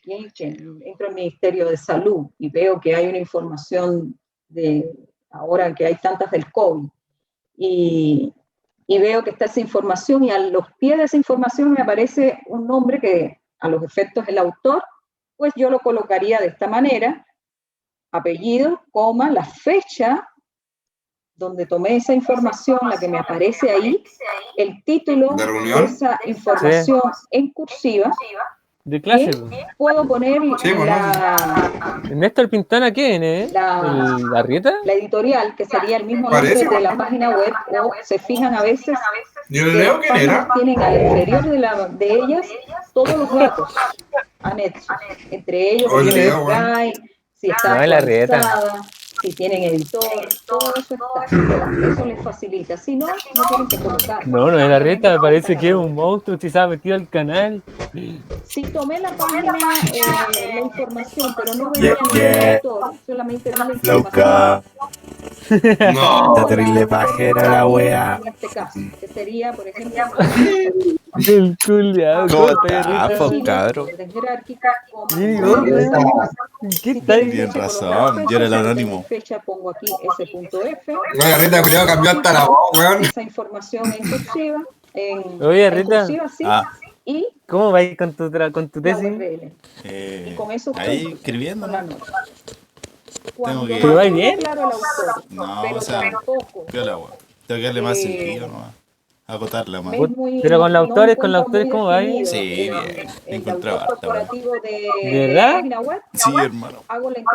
Speaker 1: entro al Ministerio de Salud y veo que hay una información de ahora que hay tantas del COVID, y veo que está esa información y a los pies de esa información me aparece un nombre que a los efectos es el autor, pues yo lo colocaría de esta manera, apellido, coma, la fecha donde tomé esa información, la que me aparece ahí, el título de esa información en cursiva.
Speaker 5: De clase.
Speaker 1: Puedo poner
Speaker 5: Néstor Pintana, ¿quién es? ¿La Rieta?
Speaker 1: La editorial, que sería el mismo nombre de la página web, o se fijan a veces
Speaker 6: yo leo
Speaker 1: que las páginas tienen al inferior de ellas todos los datos anexos, entre ellos si tienen Skype, si está actualizada, si tienen editor, todo eso está. Eso les facilita. Si no, no tienen que colocar.
Speaker 5: No es la Rieta, me parece que es un monstruo, si se ha metido al canal.
Speaker 1: Si tomé la página, la información, pero no venía ningún autor, solamente vi la información.
Speaker 6: No,
Speaker 7: está terrible pajera la wea.
Speaker 1: En este caso, que sería, por ejemplo,
Speaker 5: El culiao,
Speaker 7: ¿Cómo
Speaker 5: está,
Speaker 7: está, cabrón?
Speaker 5: ¿Qué tal?
Speaker 7: Tienes razón, yo era el anónimo.
Speaker 1: Fecha pongo aquí S.F.
Speaker 6: Oye, Rita, cuidado, cambió hasta la voz, weón.
Speaker 1: Esa información en cursiva.
Speaker 5: Oye, Rita.
Speaker 1: Y
Speaker 5: ¿cómo vais con tu tesis?
Speaker 1: Y con eso
Speaker 7: ahí escribiendo, ¿no?
Speaker 1: Tengo
Speaker 7: que...
Speaker 5: ¿Pero vais bien?
Speaker 1: Claro, el autor,
Speaker 7: no,
Speaker 1: pero
Speaker 7: o sea,
Speaker 1: tampoco.
Speaker 7: piola, weón. Tengo que darle más sentido, ¿no? Agotarla más.
Speaker 5: Pero con los autores, ¿cómo vais?
Speaker 7: Sí, bien. Encontraba harta, weón.
Speaker 5: ¿De verdad?
Speaker 7: Sí, hermano.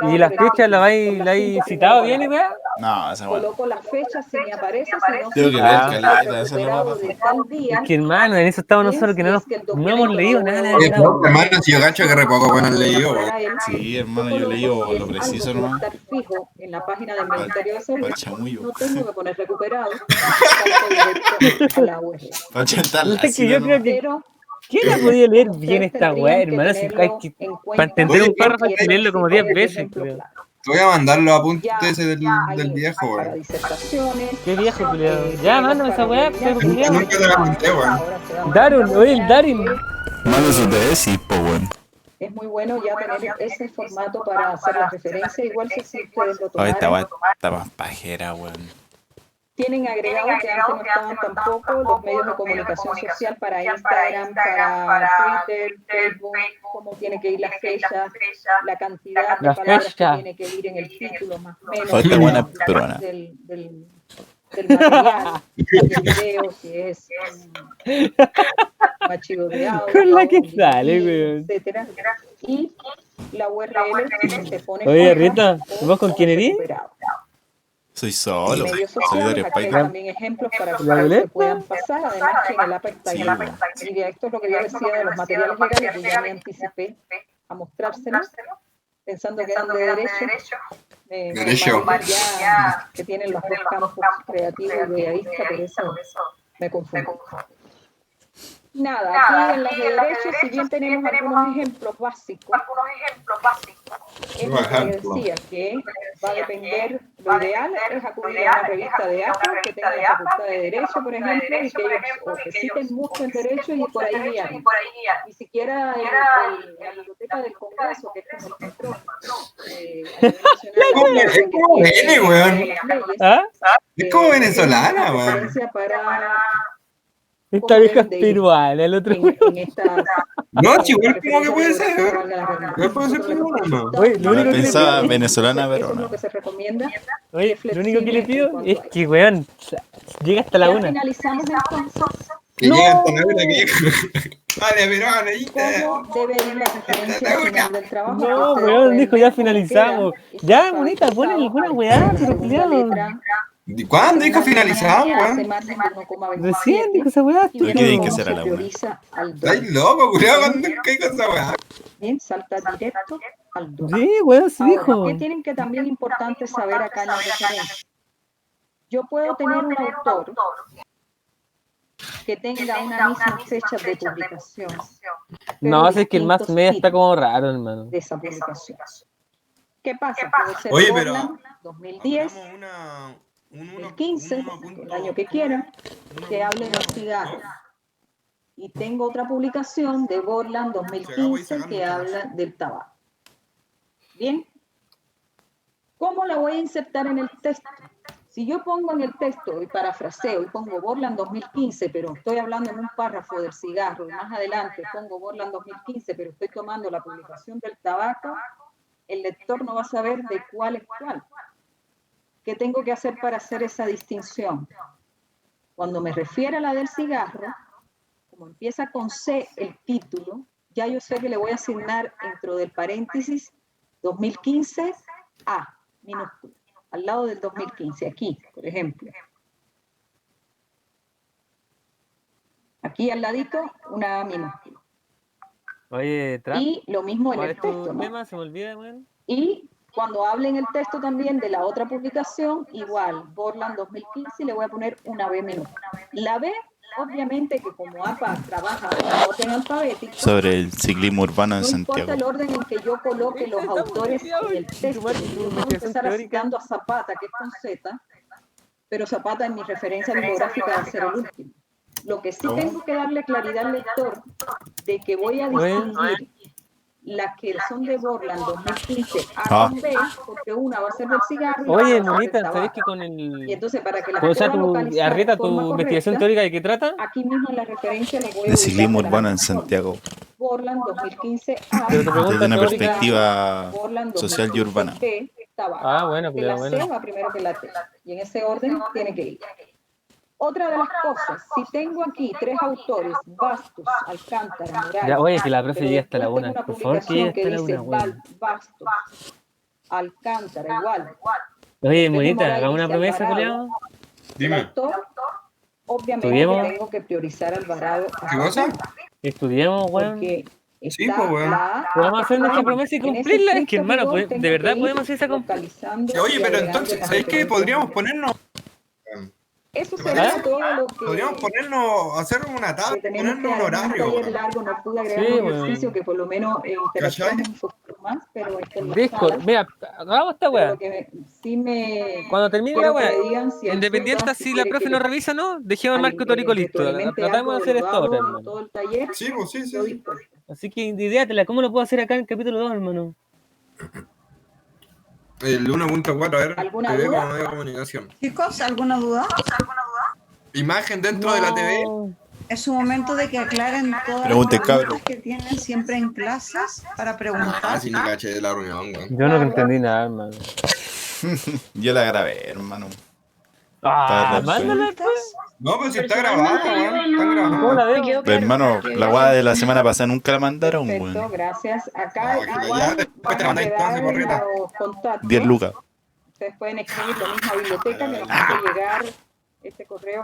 Speaker 5: ¿Y las fechas la vais citado bien, weón?
Speaker 7: No, esa weón.
Speaker 1: Coloco las fechas, si me aparece, si no.
Speaker 7: Tengo que leer caleta, esa es la más
Speaker 5: Es que hermano, en eso estamos nosotros que no hemos leído nada.
Speaker 6: Oye, no, hermano, si yo gacho que re poco bueno han leído, weón.
Speaker 7: Sí, hermano, yo leí lo preciso, ¿no?
Speaker 1: Estar fijo en la página del Ministerio de Salud. No tengo que poner recuperado. A la web.
Speaker 5: Es que yo creo que ¿quién ha podido leer bien esta weá, hermano? Para entender un párrafo hay que leerlo como 10 veces, creo.
Speaker 6: Te voy a mandar los apuntes ese del viejo, weón.
Speaker 5: ¿Qué viejo, culiado? Ya, mano, esa weá, pero culiado.
Speaker 6: Nunca te la conté, weón.
Speaker 5: Darun, oye, el Darin.
Speaker 7: Mano, eso te decís, po, weón.
Speaker 1: Es muy bueno ya tener ese formato para hacer la referencia, igual si ustedes lo tomaron.
Speaker 7: Esta weá está más pajera, weón.
Speaker 1: Tienen agregado que antes no estaban tampoco los medios de comunicación social para Instagram, para Twitter, Facebook, cómo tiene que ir la fecha, la cantidad de palabras que tiene que ir en el título, más o menos.
Speaker 7: Esta buena peruana.
Speaker 1: Del material, del video, si es un archivo de audio,
Speaker 5: Con la que sale, weón.
Speaker 1: etcétera. Y la URL se pone.
Speaker 5: Oye, Rita, ¿vos con quién eres?
Speaker 7: Soy solo,
Speaker 1: Solidario Python. También ejemplos para que puedan pasar, además que en el Apex está ahí. Y esto es lo que yo decía de los materiales legales, que ya me anticipé a mostrárselos, pensando que eran de derecho. Ya que tienen los dos campos creativos y idealistas, por eso me confundo. Nada, aquí en las de derecho, si bien tenemos algunos ejemplos básicos, es lo que les decía, que va a depender, lo ideal es acudir a una revista de AFA que tenga la facultad de Derecho, por ejemplo, y que ellos o que citen mucho el derecho y por ahí guían. Ni siquiera la biblioteca del Congreso, que es como el control
Speaker 6: Es como Vene, weón. Es como venezolana, weón.
Speaker 5: Esta vieja es peruana, el otro
Speaker 6: No, igual como que puede ser. Igual puede ser peruana.
Speaker 5: Oye, lo único que
Speaker 7: Pensaba venezolana, pero
Speaker 1: eso es
Speaker 7: no.
Speaker 1: lo que se recomienda.
Speaker 5: Oye, lo único que le pido es que, weón, llega hasta la
Speaker 1: Ya
Speaker 5: 1.
Speaker 1: finalizamos entonces.
Speaker 6: Que llega hasta la una que vale, peruana,
Speaker 1: ¿Cómo debe ir la referencia al final del trabajo?
Speaker 5: No,
Speaker 1: Ustedes
Speaker 5: weón,
Speaker 1: pueden
Speaker 5: dijo
Speaker 1: ver
Speaker 5: ya
Speaker 1: cómo
Speaker 5: finalizamos.
Speaker 1: queda.
Speaker 5: Ya, bonita, ponle alguna weá, pero culiado.
Speaker 6: ¿Cuándo dijo finalizado, weón?
Speaker 5: Recién dijo esa weá.
Speaker 7: ¿Por qué tiene que ser a la una?
Speaker 6: Estáis loco, culiado, cuando caigo esa weá.
Speaker 1: Bien, salta directo al 2.
Speaker 5: Sí, weón, se dijo.
Speaker 1: ¿Qué tienen que también importante saber acá en la referencia? Yo puedo tener un autor que tenga una misma fecha de publicación.
Speaker 5: No, es que el más media está como raro, hermano.
Speaker 1: De esa publicación. ¿Qué pasa? Puede ser
Speaker 6: Oye, pero
Speaker 1: 2010, 2015, el año que quiera, que hable de los cigarros. Y tengo otra publicación de Borland 2015 que habla del tabaco. Bien. ¿Cómo la voy a insertar en el texto? Si yo pongo en el texto y parafraseo y pongo Borland 2015, pero estoy hablando en un párrafo del cigarro, y más adelante pongo Borland 2015, pero estoy tomando la publicación del tabaco, el lector no va a saber de cuál es cuál. ¿Qué tengo que hacer para hacer esa distinción? Cuando me refiero a la del cigarro, como empieza con C el título, ya yo sé que le voy a asignar dentro del paréntesis 2015 A, minúscula, al lado del 2015, aquí, por ejemplo. Aquí al ladito, una A minúscula.
Speaker 5: Oye, Trump,
Speaker 1: Y lo mismo en
Speaker 5: ¿cuál
Speaker 1: el
Speaker 5: es tu
Speaker 1: texto, ¿no?
Speaker 5: tema? Se me olvida, weón.
Speaker 1: Y cuando hable en el texto también de la otra publicación, igual, Borland 2015, y le voy a poner una B minúscula. La B, obviamente, que como APA trabaja en orden alfabético,
Speaker 7: Sobre el ciclismo urbano en
Speaker 1: no importa
Speaker 7: Santiago.
Speaker 1: el orden en que yo coloque los autores en el texto. Vamos a empezar citando a Zapata, que es con Z, pero Zapata en mi referencia bibliográfica va a ser el último. Lo que sí tengo que darle claridad al lector de que voy a distinguir las que son de Borland 2015 A con B, porque una va a ser del cigarro y
Speaker 5: Oye,
Speaker 1: otra va a ser del
Speaker 5: monita,
Speaker 1: tabaco.
Speaker 5: ¿sabes que con el...
Speaker 1: Y entonces, para que la
Speaker 5: ¿Puedo usar
Speaker 1: pueda
Speaker 5: tu
Speaker 1: localizar
Speaker 5: arrieta,
Speaker 1: de forma
Speaker 5: tu investigación
Speaker 1: correcta,
Speaker 5: teórica de qué trata?
Speaker 1: aquí mismo en la referencia le voy a
Speaker 7: De
Speaker 1: ubicar
Speaker 7: ciclismo
Speaker 1: de la
Speaker 7: urbano en
Speaker 1: misma forma.
Speaker 7: Santiago.
Speaker 1: Borland 2015 A,
Speaker 5: Pero te pregunto
Speaker 7: Desde una
Speaker 5: teórica.
Speaker 7: perspectiva
Speaker 1: Borland
Speaker 7: social y
Speaker 1: 2015
Speaker 7: urbana.
Speaker 1: B, tabaco.
Speaker 5: Ah, bueno,
Speaker 1: Que la
Speaker 5: cuidado, bueno.
Speaker 1: C va primero que la T. Y en ese orden tiene que ir. Otra de las cosas, si tengo aquí 3 autores, Bastos, Alcántara, Morales,
Speaker 5: Ya, oye, que la profe
Speaker 1: pero
Speaker 5: llegue hasta la
Speaker 1: después
Speaker 5: 1.
Speaker 1: tengo una
Speaker 5: Por favor, que
Speaker 1: publicación
Speaker 5: llegue
Speaker 1: que
Speaker 5: hasta la
Speaker 1: dice
Speaker 5: 1, weón.
Speaker 1: Bastos, Alcántara, igual.
Speaker 5: Oye,
Speaker 1: Tengo
Speaker 5: monita,
Speaker 1: Morales
Speaker 5: hagamos una
Speaker 1: y
Speaker 5: promesa,
Speaker 1: Alvarado.
Speaker 5: culiao.
Speaker 1: El
Speaker 6: Dime,
Speaker 1: autor, obviamente
Speaker 5: ¿Estudiemos?
Speaker 1: tengo que priorizar a Alvarado
Speaker 6: ¿qué cosa?
Speaker 5: Estudiemos, weón.
Speaker 1: porque
Speaker 6: Sí,
Speaker 1: está
Speaker 6: pues, weón.
Speaker 1: la A,
Speaker 5: Podemos hacer nuestra promesa y
Speaker 1: en ese
Speaker 5: cumplirla. Es que,
Speaker 1: estricto
Speaker 5: hermano,
Speaker 1: rigor tengo
Speaker 5: de verdad
Speaker 1: que ir
Speaker 5: podemos hacer esa
Speaker 1: localizando
Speaker 6: Oye,
Speaker 1: y
Speaker 6: pero
Speaker 1: agregando
Speaker 6: entonces,
Speaker 1: las
Speaker 6: ¿sabéis qué?
Speaker 1: referencias.
Speaker 6: Podríamos ponernos,
Speaker 1: Eso
Speaker 6: ¿te
Speaker 1: sería
Speaker 6: parece?
Speaker 1: todo lo que...
Speaker 6: Podríamos ponernos, hacer una tabla,
Speaker 1: que tenemos
Speaker 6: ponernos un
Speaker 1: que además un
Speaker 6: horario,
Speaker 1: taller
Speaker 6: weón.
Speaker 1: largo, no pude agregar
Speaker 5: Sí,
Speaker 1: un
Speaker 5: weón.
Speaker 1: ejercicio que por lo menos
Speaker 6: ¿Cachai?
Speaker 1: interactuamos un poquito más, pero esto en la
Speaker 5: Discord,
Speaker 1: sala.
Speaker 5: mira, hagamos esta
Speaker 1: Pero
Speaker 5: weá.
Speaker 1: lo que sí me
Speaker 5: Cuando termine la
Speaker 1: quiero que
Speaker 5: weá,
Speaker 1: me digan si
Speaker 5: independiente si la profe nos revisa o no, dejemos el marco teórico listo.
Speaker 1: retroalimente
Speaker 5: Tratamos de
Speaker 1: algo
Speaker 5: hacer
Speaker 1: de lo
Speaker 5: esto ahora,
Speaker 1: hago en
Speaker 5: hermano.
Speaker 1: todo el taller,
Speaker 6: Sí, pues sí, sí.
Speaker 1: yo
Speaker 6: sí.
Speaker 1: dispuesto.
Speaker 5: Así que ideátela, ¿cómo lo puedo hacer acá en el capítulo 2, hermano?
Speaker 6: El 1.4, a ver,
Speaker 1: ¿Alguna
Speaker 6: TV
Speaker 1: duda?
Speaker 6: como medio de comunicación.
Speaker 2: Chicos, ¿alguna duda?
Speaker 6: Imagen dentro de la TV.
Speaker 2: Es un momento de que aclaren todas
Speaker 7: Pregunten,
Speaker 2: las
Speaker 7: cabros.
Speaker 2: preguntas que tienen siempre en clases para preguntar.
Speaker 6: Ah, sí, ni caché de la reunión, weón.
Speaker 5: Yo no entendí nada, hermano.
Speaker 7: Yo la grabé, hermano.
Speaker 5: Ah,
Speaker 7: Está
Speaker 5: mándala.
Speaker 2: ¿Preguntas?
Speaker 6: No, pero si está grabado, weón. Está
Speaker 5: ¿Cómo
Speaker 6: grabado.
Speaker 5: la veo?
Speaker 7: Pero hermano, la guada de la semana pasada nunca la mandaron,
Speaker 1: Perfecto,
Speaker 7: weón.
Speaker 1: gracias. Acá
Speaker 6: No, que ya
Speaker 1: igual
Speaker 6: después te
Speaker 1: van a
Speaker 6: mandáis
Speaker 1: quedar
Speaker 6: entonces, corrieta.
Speaker 1: los contactos.
Speaker 7: 10 lucas.
Speaker 1: Ustedes pueden escribir la misma biblioteca que nos hace llegar este correo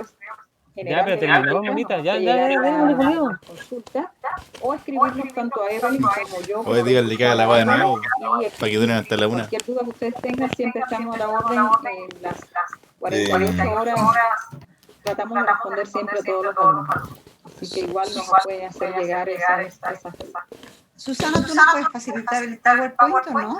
Speaker 1: general.
Speaker 5: Ya, pero
Speaker 1: de
Speaker 5: terminamos,
Speaker 1: biblioteca,
Speaker 5: monita.
Speaker 1: nos
Speaker 5: Ya,
Speaker 1: hace
Speaker 5: ya,
Speaker 1: llegar
Speaker 5: ya,
Speaker 1: la
Speaker 5: démosle, Julio.
Speaker 1: consulta, o escribirnos tanto a Evelyn como yo.
Speaker 7: Oye, díganle que haga la guada de nuevo,
Speaker 1: y
Speaker 7: para que duren hasta la 1.
Speaker 1: cualquier duda que ustedes tengan, siempre estamos a la orden en las 48 horas. Tratamos de responder siempre a todos los alumnos. Así que igual nos pueden hacer llegar esas.
Speaker 2: Susana, ¿tú nos puedes facilitar el PowerPoint o no?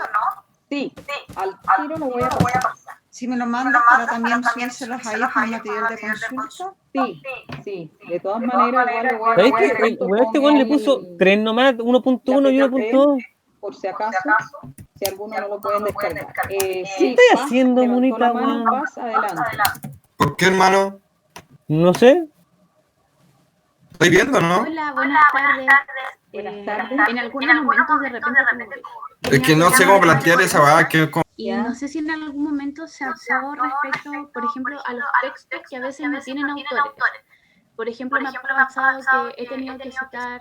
Speaker 1: Sí, al tiro lo voy a pasar.
Speaker 2: Si me lo mandas para también subírselos a ellos como material de consulta.
Speaker 1: Sí, de todas maneras igual lo voy a
Speaker 5: ¿Sabes
Speaker 1: pasar
Speaker 5: que este weón le puso 3 nomás, 1.1 y 1.2?
Speaker 1: por si acaso, si alguno no lo pueden descargar.
Speaker 5: ¿Qué estás haciendo, monita, weón?
Speaker 1: Paz, adelante.
Speaker 6: ¿Por qué, hermano?
Speaker 5: No sé.
Speaker 6: ¿Estoy viendo, no?
Speaker 8: Hola, buenas tardes.
Speaker 1: Buenas tardes.
Speaker 8: En algunos momentos de repente
Speaker 6: Es que no sé cómo plantear esa vaga.
Speaker 8: Y no sé si en algún momento se habló respecto, por ejemplo, a los textos que a veces no tienen autores. Por ejemplo, me ha pasado que he tenido que citar,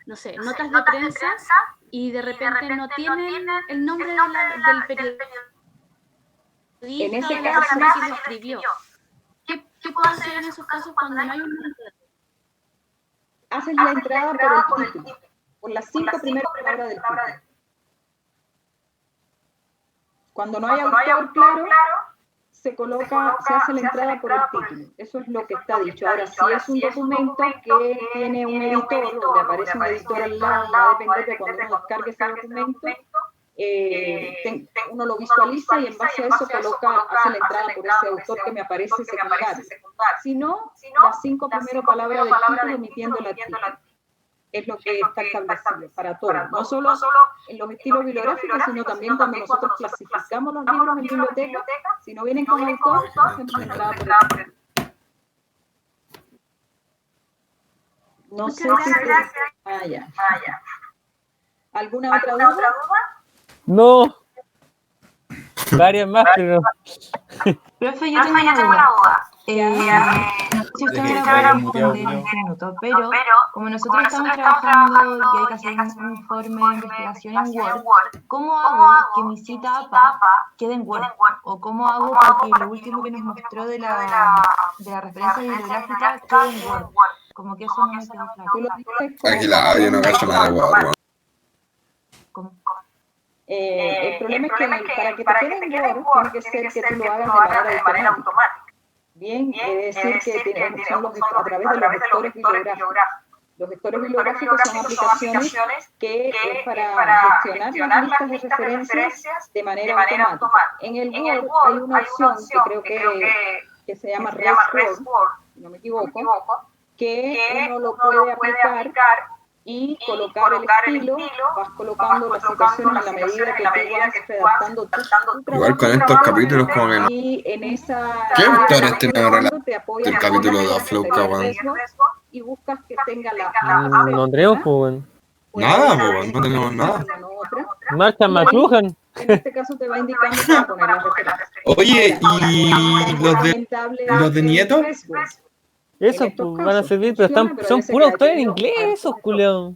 Speaker 8: no sé, notas de prensa y de repente no tienen el nombre del periodista,
Speaker 1: En ese
Speaker 8: de la
Speaker 1: caso,
Speaker 8: persona que lo escribió. ¿Qué puedo hacer en esos casos cuando no hay un nombre?
Speaker 1: haces la entrada por el título, por las 5 primeras palabras del título. Cuando no hay autor claro, se hace la entrada por el título. Eso es lo que está dicho. Ahora, si es un documento que tiene un editor, donde aparece un editor al lado, va a depender de cuando uno descargue ese documento, uno lo visualiza y en base a eso hace la entrada por ese autor que me aparece secundario. Si no, las 5 primeras palabras del título omitiendo la tilde. Es lo que está establecido para todos, no solo en los estilos bibliográficos, sino también cuando nosotros clasificamos los libros en biblioteca, si no vienen con autor, hacemos la entrada por el título. No sé si... ya. ¿Alguna otra duda?
Speaker 5: No. Varias más, pero no.
Speaker 9: Profe, yo tengo una duda. No sé si usted me la puede responder en este minuto, pero como nosotros estamos trabajando y hay que hacer un informe de investigación en Word, ¿cómo hago que mi cita APA quede en Word? ¿O cómo hago para que lo último que nos mostró de la referencia bibliográfica quede en Word? Como que eso no me quedó claro.
Speaker 6: Aquí yo no cacho nada de Word.
Speaker 9: ¿Cómo?
Speaker 1: El problema es que para que te quede en Word, tiene que ser que tú lo hagas de manera automática. Bien, es decir, que son a través de los gestores bibliográficos. Los gestores bibliográficos son aplicaciones que para gestionar las listas de referencias de manera automática. En el Word hay una opción que creo que se llama ResWord, si no me equivoco, que uno lo puede aplicar y colocar el estilo, vas colocando las citaciones a la medida que tú vas redactando tu trabajo.
Speaker 6: Igual con estos capítulos como que no.
Speaker 1: Y en esa...
Speaker 6: ¿Qué autores tienen
Speaker 1: relación
Speaker 6: el capítulo de Flow, cabrón?
Speaker 1: Y buscas que tenga la...
Speaker 5: No tenemos, pues,
Speaker 6: Nada, pues, no tenemos nada.
Speaker 5: Marcha Macluhan.
Speaker 1: En este caso te va indicando para poner las referencias.
Speaker 6: Oye, ¿y los de Nieto?
Speaker 5: Esos pues, van a servir, pero son puros autores en inglés, esos culeados.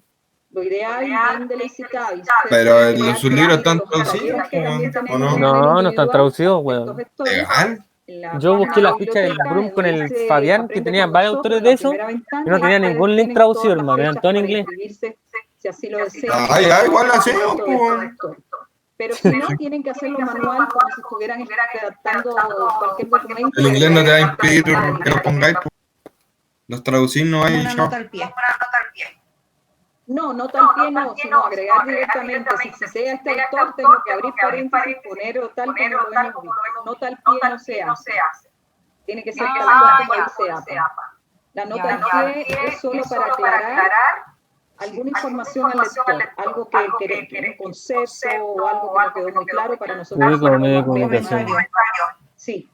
Speaker 1: Lo ideal es de licitar.
Speaker 6: Pero en sus libros están traducidos, ¿o no?
Speaker 5: No están traducidos, weón.
Speaker 6: ¿Legal?
Speaker 5: Yo busqué la ficha del Brum con el Fabián, que tenían varios autores de eso, y no tenía ningún link traducido, hermano, eran todos en inglés.
Speaker 1: Si así lo desean.
Speaker 6: Igual así, pues.
Speaker 1: Pero si no, tienen que hacerlo manual como si estuvieran redactando cualquier documento.
Speaker 6: El inglés no te va a impedir que lo pongáis. Los traducir no hay.
Speaker 2: Una nota al pie.
Speaker 1: No, nota al pie no, sino agregar directamente. Si sea este autor, tengo que abrir paréntesis, poner o tal como lo hemos visto. Nota al pie no se hace. Tiene que ser tal cual como dice APA. La nota al pie es solo para aclarar alguna información al lector, algo que un concepto o algo que no quedó muy claro para nosotros. Sí.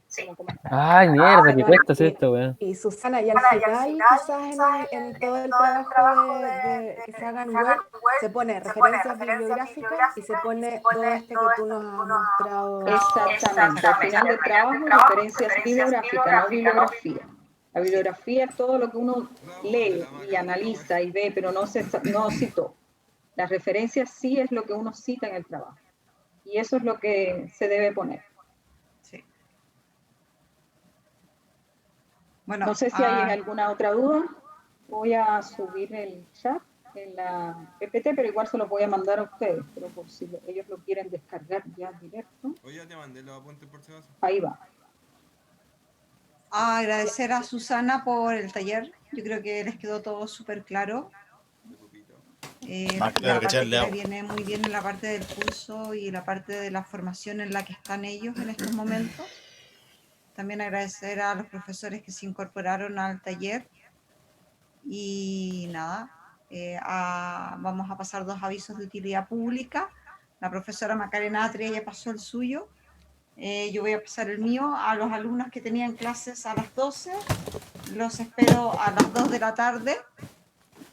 Speaker 5: Ay, mierda, qué cuesta hacer esto, weón.
Speaker 10: Y Susana, y al final, quizás en todo el trabajo de que se haga en Word, se pone referencias bibliográficas y se pone todo este que tú nos has mostrado.
Speaker 1: Exactamente, al final del trabajo, referencias bibliográficas, no bibliografía. La bibliografía es todo lo que uno lee y analiza y ve, pero no citó. Las referencias sí es lo que uno cita en el trabajo. Y eso es lo que se debe poner. Bueno, no sé si hay alguna otra duda. Voy a subir el chat en la PPT, pero igual se los voy a mandar a ustedes, pero por si ellos lo quieren descargar ya directo.
Speaker 6: Oye, ya te mandé los apuntes por si acaso.
Speaker 1: Ahí va.
Speaker 2: Agradecer a Susana por el taller Yo creo que les quedó todo súper claro.
Speaker 7: Más
Speaker 2: La
Speaker 7: claro que
Speaker 2: parte
Speaker 7: echarle
Speaker 2: que
Speaker 7: agua.
Speaker 2: viene muy bien en la parte del curso y la parte de la formación en la que están ellos en estos momentos. También agradecer a los profesores que se incorporaron al taller. Y nada, vamos a pasar 2 avisos de utilidad pública. La profesora Macarena Atria ya pasó el suyo. Yo voy a pasar el mío a los alumnos que tenían clases a las 12. Los espero a las 2 de la tarde